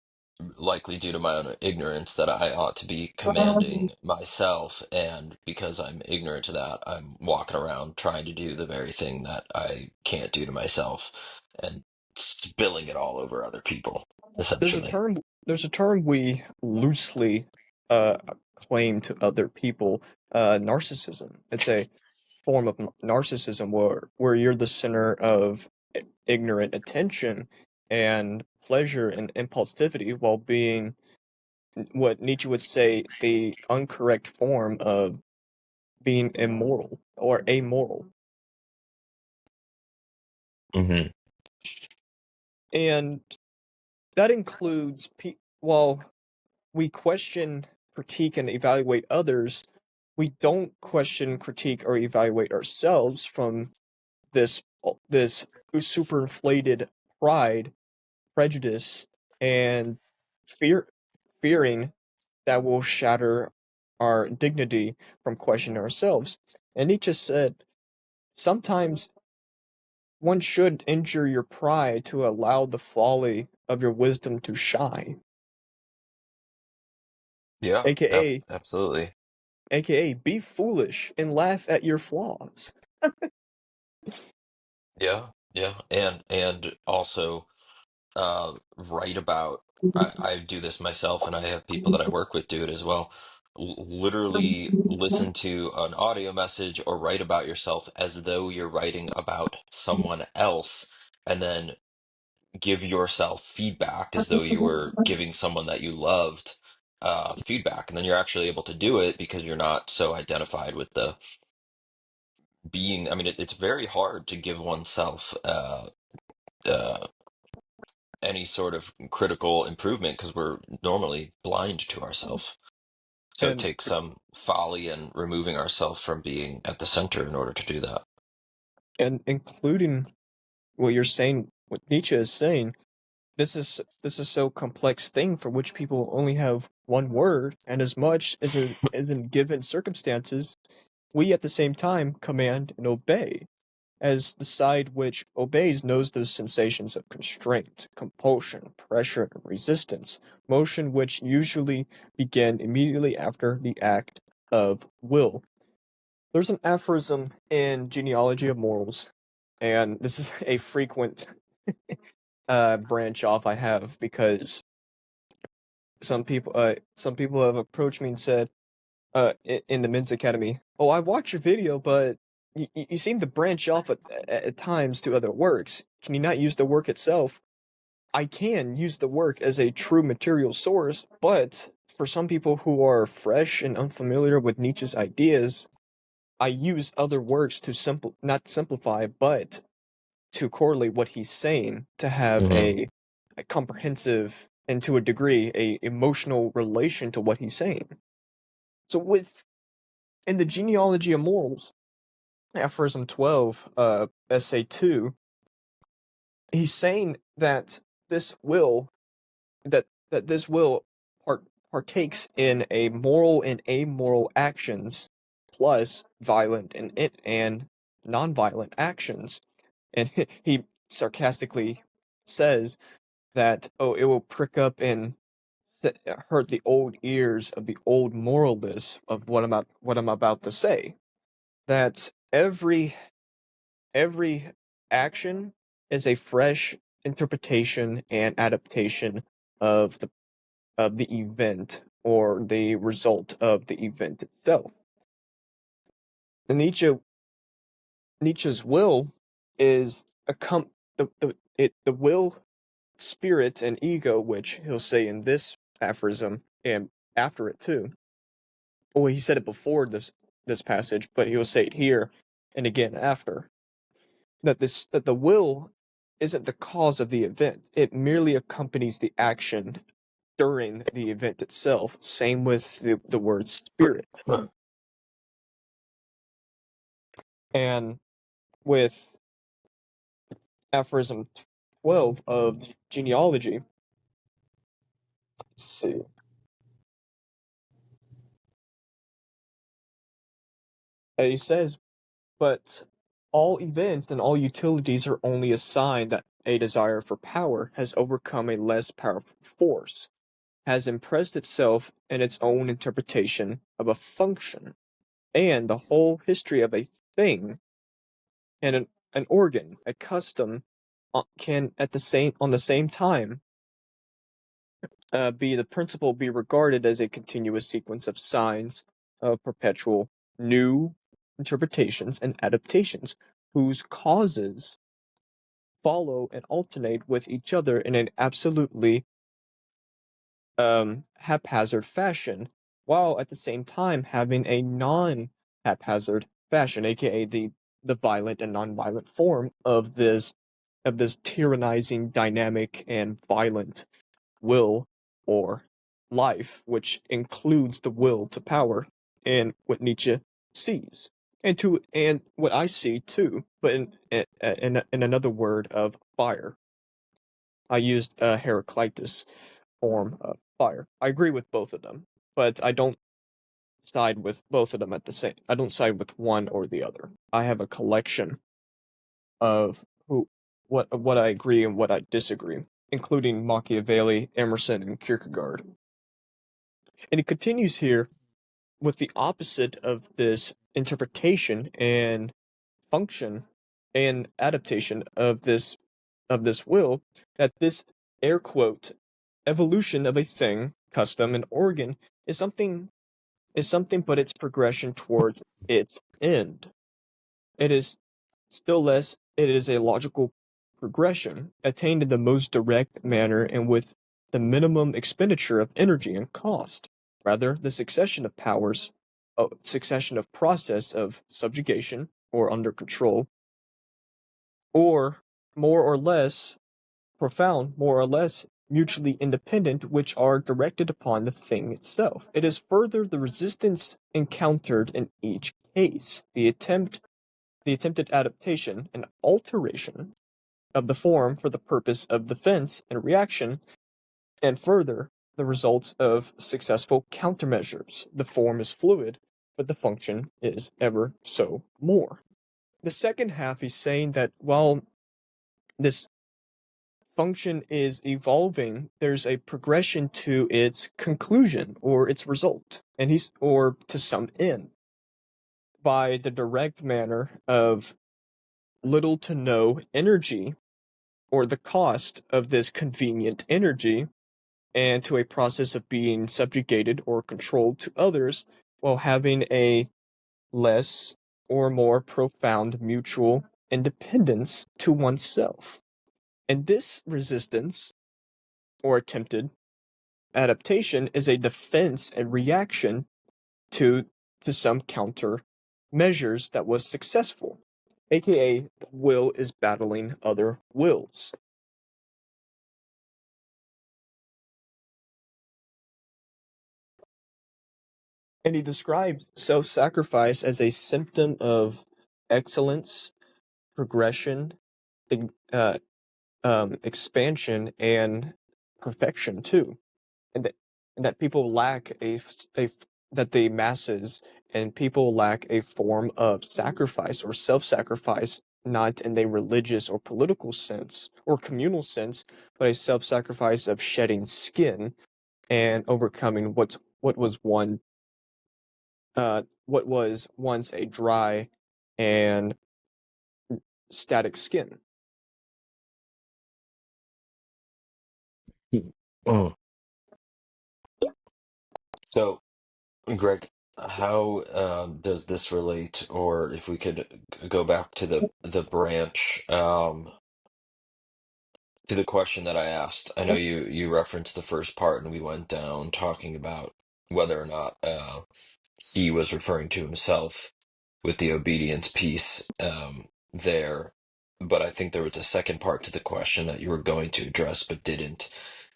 B: likely due to my own ignorance, that I ought to be commanding myself, and because I'm ignorant to that, I'm walking around trying to do the very thing that I can't do to myself and spilling it all over other people,
A: There's a
B: essentially.
A: term there's a term we loosely uh claim to other people, narcissism. It's a form of narcissism where you're the center of ignorant attention and pleasure and impulsivity while being what Nietzsche would say the incorrect form of being immoral or amoral.
B: Hmm.
A: And that includes while we question, critique, and evaluate others, we don't question, critique, or evaluate ourselves from this super inflated pride, prejudice, and fear fearing that will shatter our dignity from questioning ourselves. And Nietzsche said, sometimes one should injure your pride to allow the folly of your wisdom to shine.
B: Yeah,
A: aka
B: absolutely.
A: aka be foolish and laugh at your flaws.
B: Yeah, yeah, and also write about. I do this myself, and I have people that I work with do it as well. Literally listen to an audio message or write about yourself as though you're writing about someone else, and then give yourself feedback as though you were giving someone that you loved feedback, and then you're actually able to do it because you're not so identified with the being. I mean, it's very hard to give oneself uh, any sort of critical improvement because we're normally blind to ourselves. So it
A: and
B: takes some folly and removing ourselves from being at the center in order to do that.
A: and including what you're saying, what Nietzsche is saying, this is so complex thing for which people only have one word, and as much as in given circumstances, we at the same time command and obey, as the side which obeys knows those sensations of constraint, compulsion, pressure, and resistance, motion which usually begin immediately after the act of will. There's an aphorism in Genealogy of Morals, and this is a frequent branch off I have because some people have approached me and said in the men's academy, "Oh, I watch your video, but you seem to branch off at times to other works. Can you not use the work itself?" I can use the work as a true material source, but for some people who are fresh and unfamiliar with Nietzsche's ideas, I use other works to not simplify, but to correlate what he's saying to have
B: Hmm.
A: a comprehensive and to a degree a emotional relation to what he's saying. So with in the genealogy of morals, aphorism 12, essay 2, he's saying that this will that this will partakes in a moral and amoral actions plus violent and non-violent actions, and he sarcastically says that, oh, it will prick up and hurt the old ears of the old moralists of what I'm about to say. That every action is a fresh interpretation and adaptation of the event or the result of the event itself. And Nietzsche's will is the will, spirit, and ego, which he'll say in this aphorism and after it too. Well, he said it before this passage, but he'll say it here and again after. That the will isn't the cause of the event. It merely accompanies the action during the event itself. Same with the word spirit. And with aphorism 12 of genealogy, let's see. He says, but all events and all utilities are only a sign that a desire for power has overcome a less powerful force, has impressed itself in its own interpretation of a function, and the whole history of a thing and an organ, a custom, can at the same time be the principle be regarded as a continuous sequence of signs of perpetual new interpretations and adaptations whose causes follow and alternate with each other in an absolutely haphazard fashion, while at the same time having a non-haphazard fashion, aka the violent and non-violent form of this tyrannizing, dynamic, and violent will or life, which includes the will to power, and what Nietzsche sees, and what I see too, but in another word of fire. I used a Heraclitus form of fire. I agree with both of them, but I don't side with both of them at the same. I don't side with one or the other. I have a collection of what I agree and what I disagree, including Machiavelli, Emerson, and Kierkegaard. And he continues here with the opposite of this interpretation and function and adaptation of this will, that this air quote evolution of a thing, custom, and organ is something but its progression towards its end. It is still less, it is a logical progression attained in the most direct manner and with the minimum expenditure of energy and cost. Rather, the succession of powers, a succession of process of subjugation or under control, or more or less profound, more or less mutually independent, which are directed upon the thing itself. It is further the resistance encountered in each case, the attempted adaptation and alteration of the form for the purpose of defense and reaction, and further, the results of successful countermeasures. The form is fluid, but the function is ever so more. The second half, he's saying that while this function is evolving, there's a progression to its conclusion or its result, and or to some end, by the direct manner of little to no energy or the cost of this convenient energy, and to a process of being subjugated or controlled to others while having a less or more profound mutual independence to oneself. And this resistance or attempted adaptation is a defense and reaction to some counter measures that was successful, aka the will is battling other wills. And he describes self-sacrifice as a symptom of excellence, progression, uh, expansion, and perfection too, and that people lack that the masses and people lack a form of sacrifice or self-sacrifice, not in a religious or political sense or communal sense, but a self-sacrifice of shedding skin and overcoming what was once a dry and static skin.
B: Mm. So, Greg, how does this relate, or if we could go back to the branch, to the question that I asked? I know you referenced the first part, and we went down talking about whether or not he was referring to himself with the obedience piece there. But I think there was a second part to the question that you were going to address but didn't,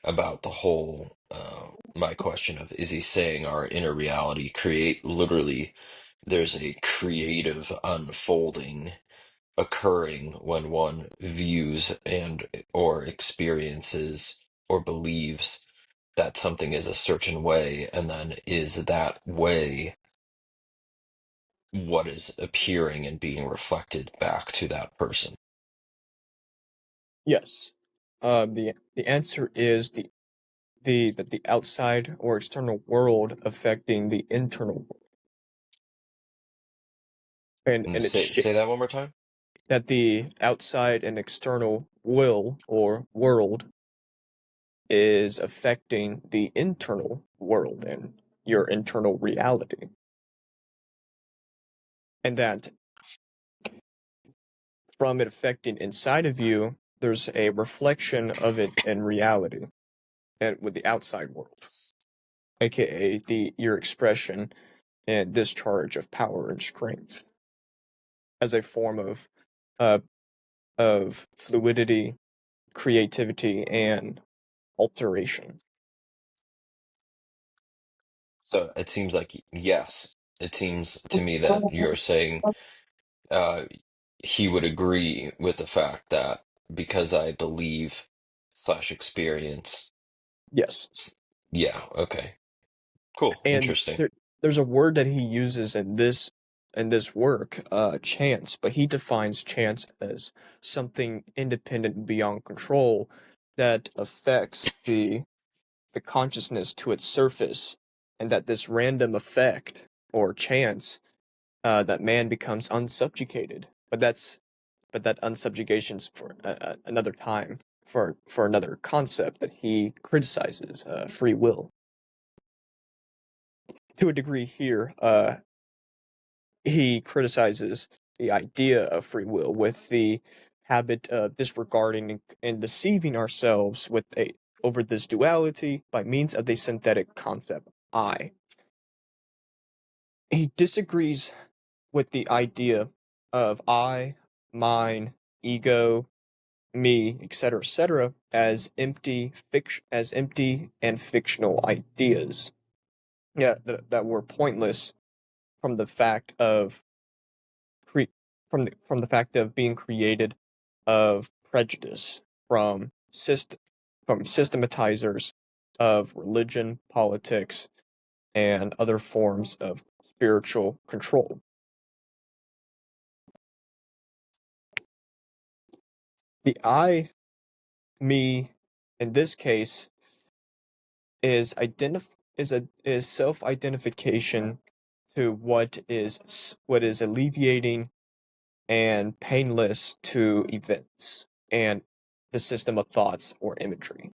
B: about the whole my question of, is he saying our inner reality create literally, there's a creative unfolding occurring when one views and or experiences or believes that something is a certain way, and then is that way what is appearing and being reflected back to that person?
A: Yes. The answer is the outside or external world affecting the internal world,
B: And
A: and it's
B: say that one more time.
A: that the outside and external will or world is affecting the internal world and your internal reality, and that from it affecting inside of you, there's a reflection of it in reality and with the outside world, aka the your expression and discharge of power and strength as a form uh, of fluidity, creativity, and alteration.
B: So it seems like, yes, it seems to me that you're saying uh, he would agree with the fact that because I believe slash experience.
A: Yes,
B: s- Yeah, okay, cool,
A: and
B: interesting.
A: there's a word that he uses in this work, chance, but he defines chance as something independent beyond control that affects the consciousness to its surface and that this random effect or chance that man becomes unsubjugated. But that unsubjugation's for another time, for another concept that he criticizes, free will. To a degree here, he criticizes the idea of free will with the habit of disregarding and deceiving ourselves with a over this duality by means of the synthetic concept I. He disagrees with the idea of I, mine, ego, me, etc., as empty and fictional ideas. Yeah, that were pointless from the fact of cre- from the fact of being created of prejudice from systematizers of religion, politics, and other forms of spiritual control. The I, me, in this case, is self identification to what is alleviating and painless to events and the system of thoughts or imagery.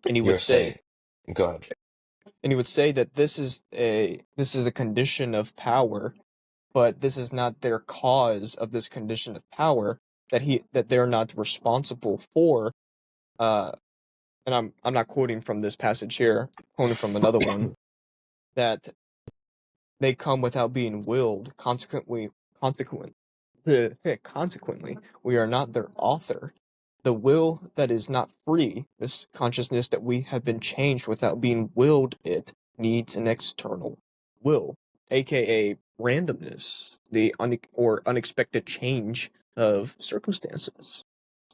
A: And he would
B: You're
A: say
B: saying, go ahead.
A: and he would say that this is a condition of power, but this is not their cause of this condition of power, that they're not responsible for. uh and I'm not quoting from this passage here, I'm quoting from another one, that they come without being willed. Consequently, we are not their author. The will that is not free, this consciousness that we have been changed without being willed it, needs an external will, aka randomness, or unexpected change of circumstances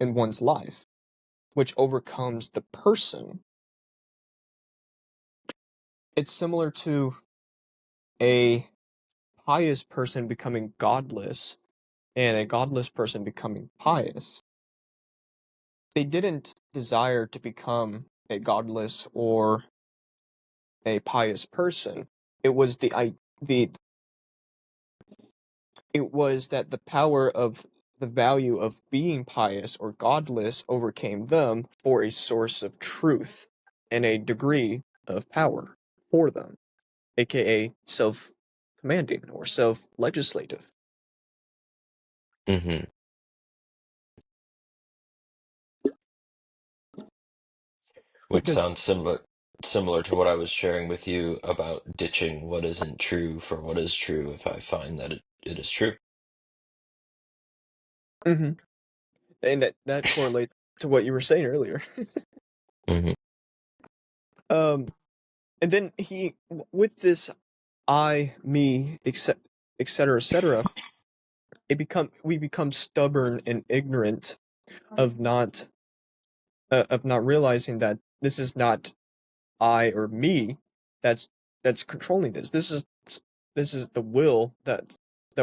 A: in one's life, which overcomes the person. It's similar to a pious person becoming godless and a godless person becoming pious. They didn't desire to become a godless or a pious person. It was the it was that the power of the value of being pious or godless overcame them for a source of truth and a degree of power for them, aka self commanding or self legislative.
B: Hmm. Which
A: Because
B: sounds similar to what I was sharing with you about ditching what isn't true for what is true if I find that it is true.
A: mhm, and that correlates to what you were saying earlier.
B: Hmm.
A: um and then with this I, me, etc., we become stubborn and ignorant of not realizing that this is not I or me that's controlling this. This is the will that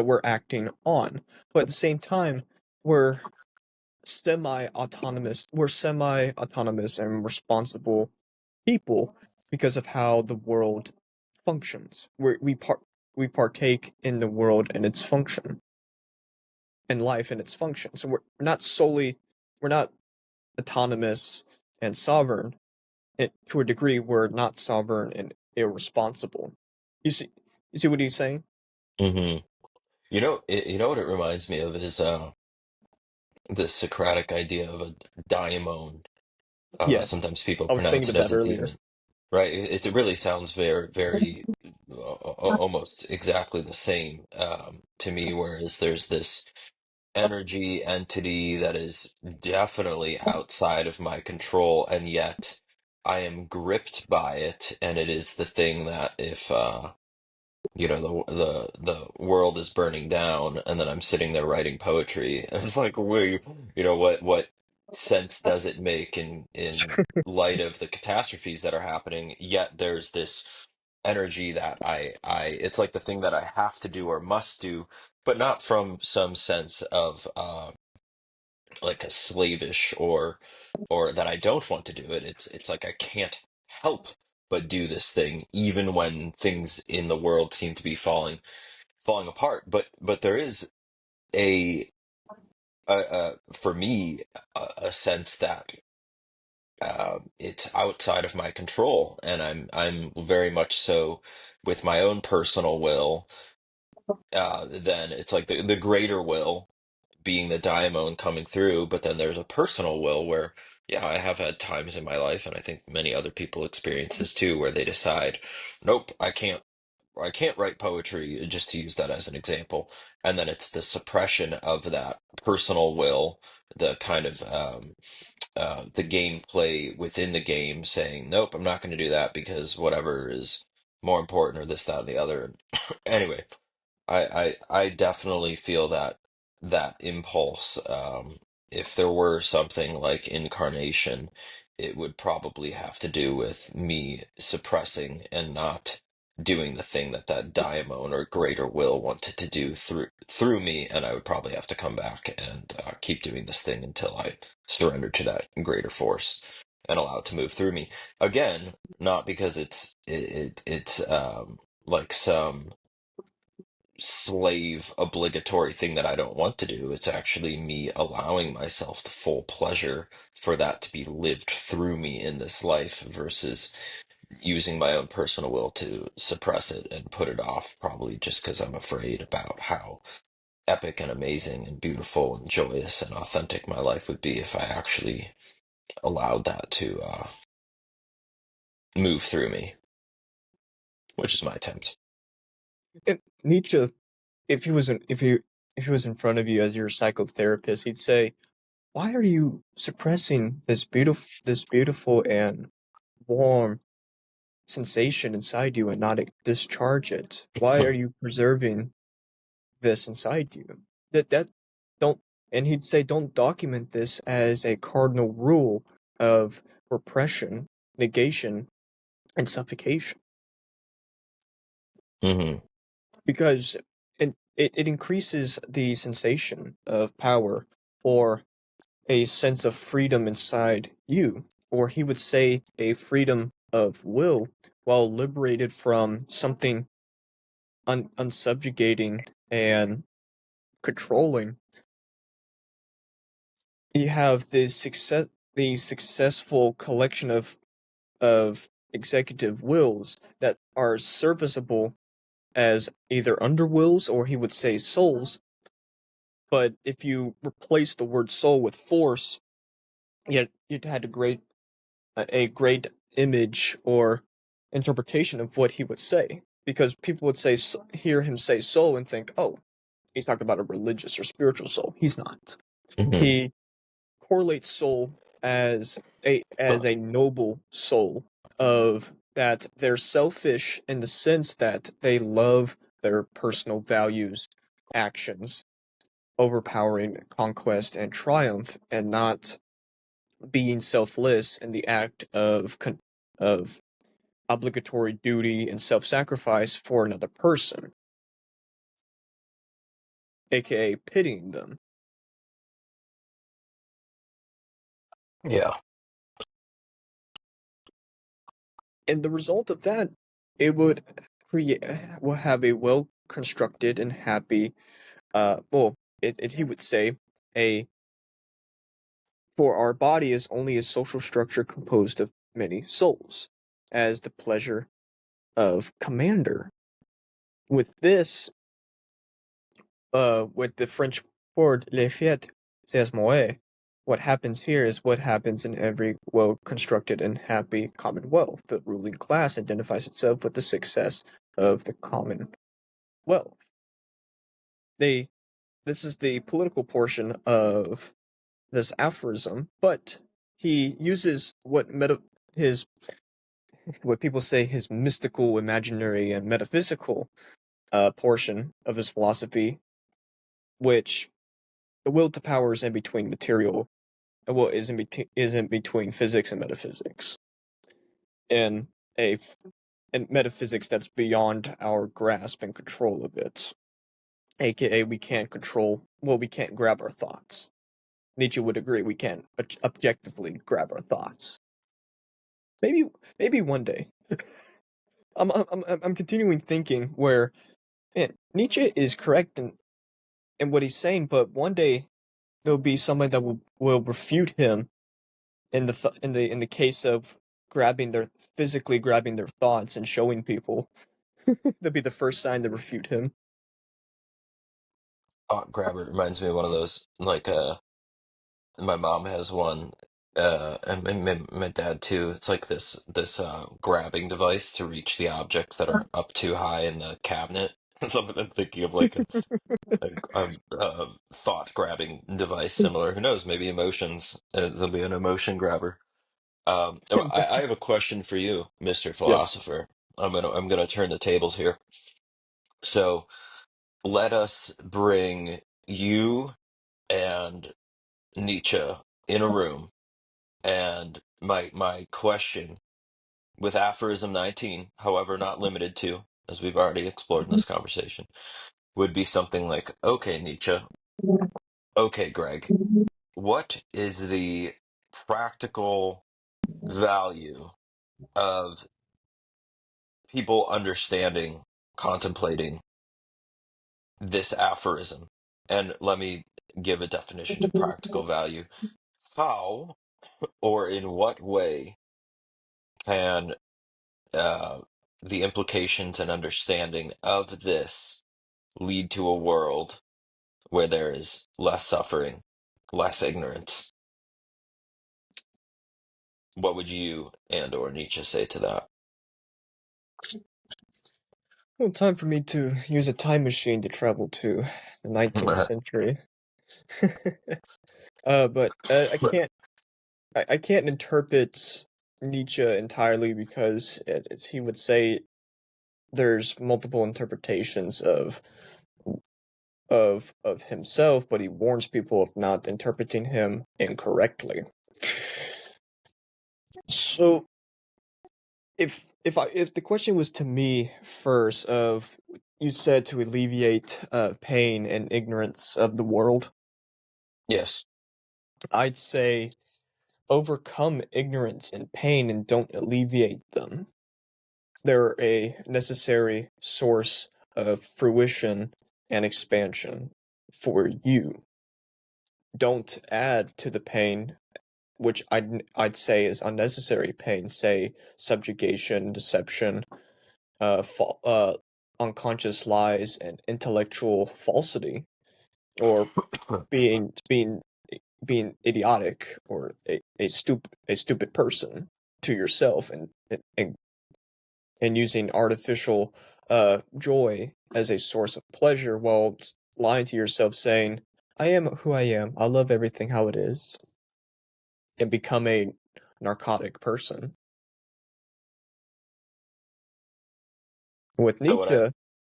A: we're acting on. But at the same time, we're semi autonomous and responsible people because of how the world functions. We partake in the world and its function, and life and its function. So we're not autonomous and sovereign. To a degree, we're not sovereign and irresponsible. You see, you see what he's saying?
B: Hmm. You know what it reminds me of is the Socratic idea of a daimon.
A: Yes,
B: Sometimes people
A: I was
B: pronounce
A: thinking
B: it
A: of
B: as
A: that
B: a
A: earlier.
B: demon, right? It really sounds very almost exactly the same to me. Whereas there's this energy entity that is definitely outside of my control, and yet I am gripped by it, and it is the thing that if the world is burning down and then I'm sitting there writing poetry and it's like wait, what sense does it make in light of the catastrophes that are happening, yet there's this energy that I it's like the thing that I have to do or must do, but not from some sense of like a slavish or that I don't want to do it. It's like I can't help but do this thing even when things in the world seem to be falling apart. But there is a, for me, a sense that it's outside of my control, and I'm very much so with my own personal will. Then it's like the greater will being the daimon coming through, but then there's a personal will where, yeah, I have had times in my life, and I think many other people experience this too, where they decide, nope, I can't write poetry, just to use that as an example. And then it's the suppression of that personal will, the kind of the gameplay within the game saying, nope, I'm not going to do that because whatever is more important or this, that, and the other. Anyway, I definitely feel that impulse. If there were something like incarnation, it would probably have to do with me suppressing and not doing the thing that that daimon or greater will wanted to do through me, and I would probably have to come back and keep doing this thing until I surrender to that greater force and allow it to move through me. Again, not because it's like some slave obligatory thing that I don't want to do. It's actually me allowing myself the full pleasure for that to be lived through me in this life versus using my own personal will to suppress it and put it off, probably just because I'm afraid about how epic and amazing and beautiful and joyous and authentic my life would be if I actually allowed that to move through me, which is my attempt.
A: And Nietzsche, if he was in front of you as your psychotherapist, he'd say, "Why are you suppressing this beautiful and warm sensation inside you and not discharge it? Why are you preserving this inside you? That don't." And he'd say, "Don't document this as a cardinal rule of repression, negation, and suffocation,
B: Hmm.
A: because it increases the sensation of power or a sense of freedom inside you." Or he would say a freedom of will while liberated from something unsubjugating and controlling. You have the successful collection of executive wills that are serviceable as either underwills or he would say souls. But if you replace the word soul with force, yet you'd had a great image or interpretation of what he would say. Because people would hear him say soul and think, oh, he's talking about a religious or spiritual soul. He's not.
B: Hmm.
A: He correlates soul as a noble soul, of that they're selfish in the sense that they love their personal values, actions, overpowering conquest and triumph, and not being selfless in the act of obligatory duty and self-sacrifice for another person, aka pitying them.
B: Yeah.
A: And the result of that, it would create will have a well constructed and happy, well, he would say, a for our body is only a social structure composed of many souls, as the pleasure of commander. With this, with the French word "le fait c'est moi," what happens here is what happens in every well constructed and happy commonwealth. The ruling class identifies itself with the success of the commonwealth. They This is the political portion of this aphorism, but he uses his what people say his mystical, imaginary, and metaphysical portion of his philosophy, which the will to power is in between material, well, is in between physics and metaphysics, and a and metaphysics that's beyond our grasp and control of it. AKA, we can't grab our thoughts. Nietzsche would agree we can't objectively grab our thoughts. Maybe maybe one day. I'm continuing thinking where man, Nietzsche is correct in what he's saying, but one day there'll be somebody that will refute him in the case of grabbing their physically grabbing their thoughts and showing people. That'd be the first sign to refute him.
B: Thought grabber reminds me of one of those, like my mom has one, and my dad too. It's like this grabbing device to reach the objects that are up too high in the cabinet. So I'm thinking of like a thought grabbing device similar. Who knows? Maybe emotions. There'll be an emotion grabber. I have a question for you, Mr.
A: Yes.
B: Philosopher. I'm gonna turn the tables here. So let us bring you and Nietzsche in a room, and my question with Aphorism 19, however not limited to, as we've already explored in this conversation, would be something like, okay, Nietzsche, okay, Greg, what is the practical value of people understanding, contemplating this aphorism? And let me give a definition to practical value. How or in what way can uh, the implications and understanding of this lead to a world where there is less suffering, less ignorance? What would you and or Nietzsche say to that?
A: Well, time for me to use a time machine to travel to the 19th century. But I can't interpret Nietzsche entirely because he would say there's multiple interpretations of himself, but he warns people of not interpreting him incorrectly. So if the question was to me first of you said to alleviate pain and ignorance of the world,
B: Yes.
A: I'd say overcome ignorance and pain and don't alleviate them. They're a necessary source of fruition and expansion for you. Don't add to the pain, which I'd say is unnecessary pain, say subjugation, deception, unconscious lies, and intellectual falsity, or being being idiotic or a stupid person to yourself and using artificial joy as a source of pleasure while lying to yourself saying, I am who I am, I love everything how it is, and become a narcotic person. With
B: So
A: Nietzsche,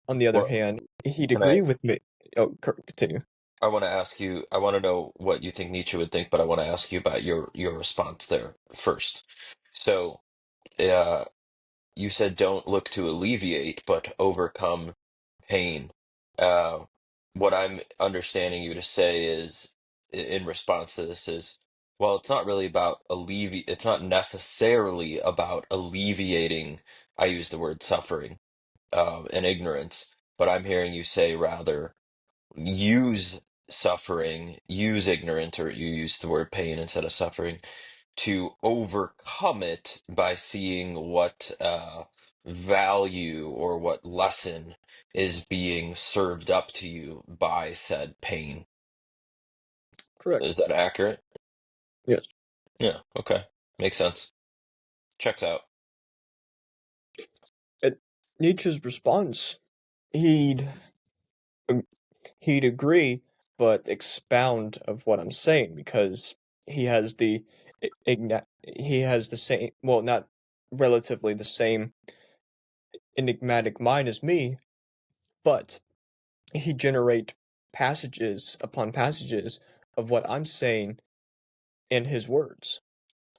A: on the other
B: what
A: hand, he'd
B: can
A: agree with me. Oh, continue.
B: I want to ask you, I want to know what you think Nietzsche would think, but I want to ask you about your response there first. So, uh, you said don't look to alleviate, but overcome pain. Uh, what I'm understanding you to say is, in response to this, is, well, it's not really about it's not necessarily about alleviating, I use the word suffering, and ignorance, but I'm hearing you say rather use suffering, use ignorance, or you use the word pain instead of suffering to overcome it by seeing what value or what lesson is being served up to you by said pain.
A: Correct.
B: Is that accurate?
A: Yes.
B: Yeah, okay. Makes sense. Checks out.
A: At Nietzsche's response, he'd he'd agree, but expound of what I'm saying because he has he has the same, well, not relatively the same enigmatic mind as me, but he generate passages upon passages of what I'm saying in his words,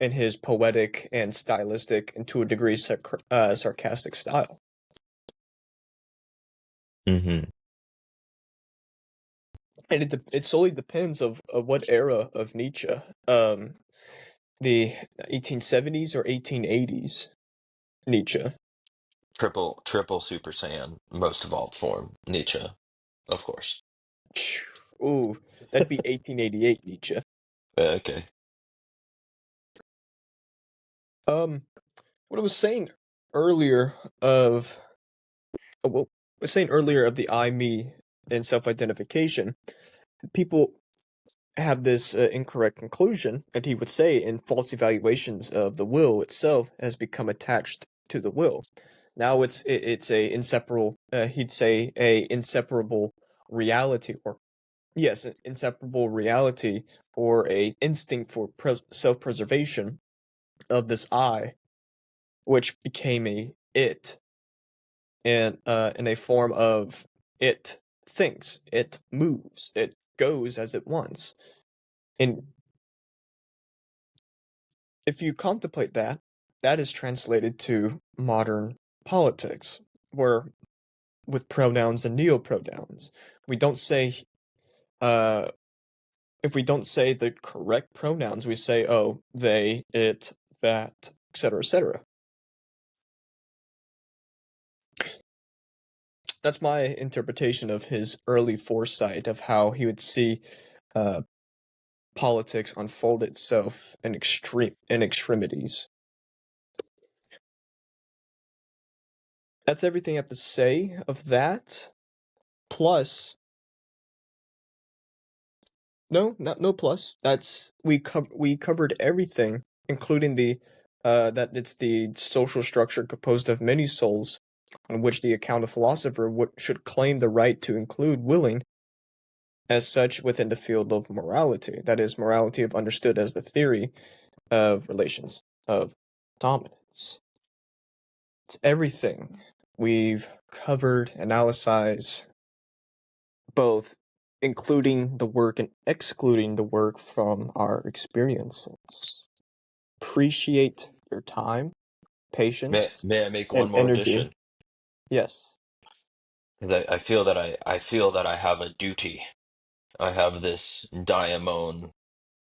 A: in his poetic and stylistic, and to a degree sarcastic style.
B: Hmm.
A: and it solely depends of what era of Nietzsche. The 1870s or 1880s Nietzsche.
B: Triple Super Saiyan, most evolved form, Nietzsche, of course.
A: Ooh, that'd be 1888 Nietzsche.
B: Okay.
A: Um, what I was saying earlier of what I was saying earlier of the I, me, and self-identification, people have this incorrect conclusion that he would say in false evaluations of the will itself has become attached to the will. Now it's a inseparable. He'd say a inseparable reality, or yes, an inseparable reality, or a instinct for self-preservation of this I, which became a it, and in a form of it thinks, it moves, it goes as it wants. And if you contemplate that, that is translated to modern politics, where with pronouns and neopronouns, we don't say, uh, if we don't say the correct pronouns, we say, oh, they, it, that, etc., etc. That's my interpretation of his early foresight of how he would see uh, politics unfold itself in extremities. That's everything I have to say of that. Plus, no plus. That's we covered everything, including the that it's the social structure composed of many souls, on which the account of philosopher should claim the right to include willing as such within the field of morality. That is, morality of understood as the theory of relations of dominance. It's everything we've covered, analyzed, both including the work and excluding the work from our experiences. Appreciate your time, patience,
B: May I make one
A: and
B: more
A: energy.
B: addition?
A: Yes,
B: 'Cause I feel that I have a duty. I have this daimon,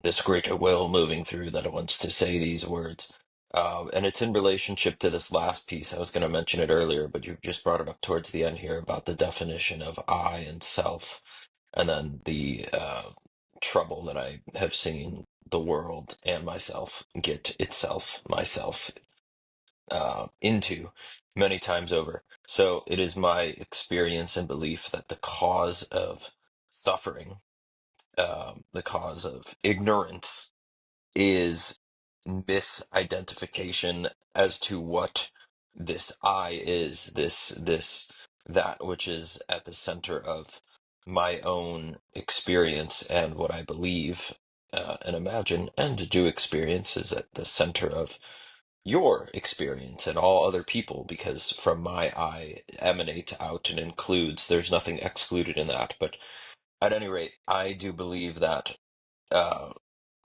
B: this greater will moving through that wants to say these words. And it's in relationship to this last piece. I was going to mention it earlier, but you just brought it up towards the end here about the definition of I and self, and then the trouble that I have seen the world and myself get myself, into many times over. So it is my experience and belief that the cause of suffering, the cause of ignorance, is misidentification as to what this I is, that which is at the center of my own experience, and what I believe and imagine and do experience is at the center of your experience and all other people, because from my I emanates out and includes, there's nothing excluded in that. But at any rate, I do believe that uh,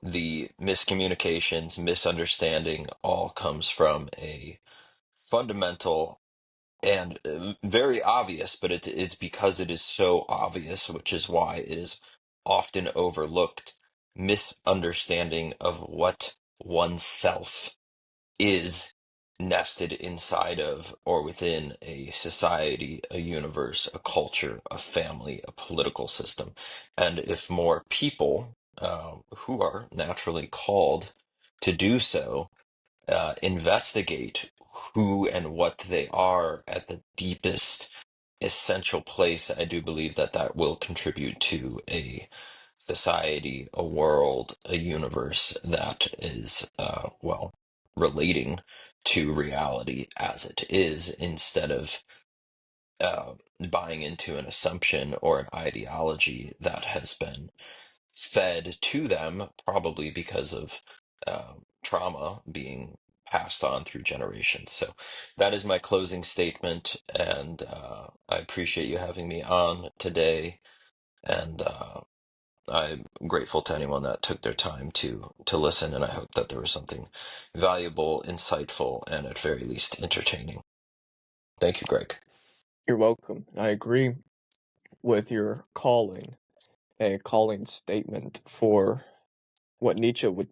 B: the miscommunications, misunderstanding, all comes from a fundamental and very obvious, but it's because it is so obvious, which is why it is often overlooked, misunderstanding of what oneself is nested inside of or within a society, a universe, a culture, a family, a political system. And if more people who are naturally called to do so investigate who and what they are at the deepest essential place, I do believe that that will contribute to a society, a world, a universe that is, well, relating to reality as it is, instead of uh, buying into an assumption or an ideology that has been fed to them, probably because of trauma being passed on through generations. So that is my closing statement, and I appreciate you having me on today, and I'm grateful to anyone that took their time to listen, and I hope that there was something valuable, insightful, and at very least entertaining. Thank you, Greg.
A: you're welcome. I agree with your calling. a calling statement for what Nietzsche would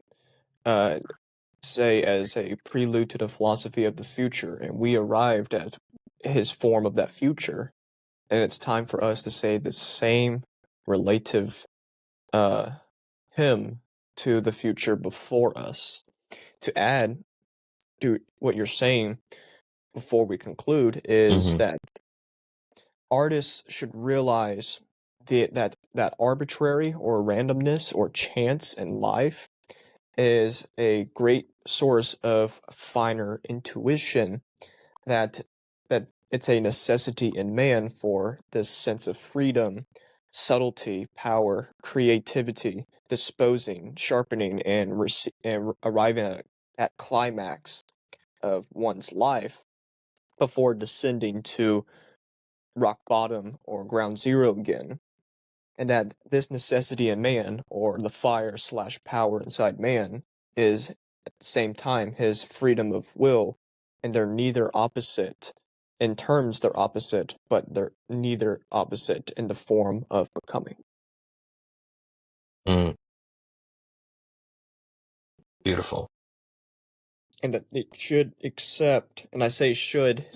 A: uh, say as a prelude to the philosophy of the future, and we arrived at his form of that future, and it's time for us to say the same relative uh, hymn to the future before us. To add to what you're saying before we conclude is
B: Hmm.
A: that artists should realize that arbitrary or randomness or chance in life is a great source of finer intuition, that it's a necessity in man for this sense of freedom, subtlety, power, creativity, disposing, sharpening, and arriving at climax of one's life before descending to rock bottom or ground zero again, and that this necessity in man, or the fire slash power inside man, is at the same time his freedom of will, and they're neither opposite. In terms, they're opposite, but they're neither opposite in the form of becoming.
B: Mm, beautiful.
A: And that it should accept, and I say should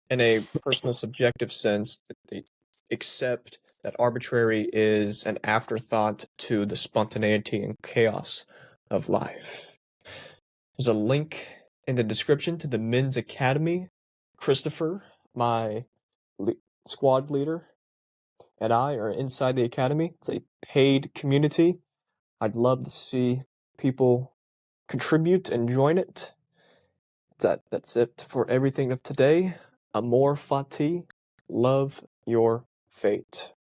A: in a personal subjective sense, that they accept that arbitrary is an afterthought to the spontaneity and chaos of life. There's a link in the description to the Men's Academy. Christopher, my squad leader, and I are inside the academy. It's a paid community. I'd love to see people contribute and join it. That's it for everything of today. Amor fati, love your fate.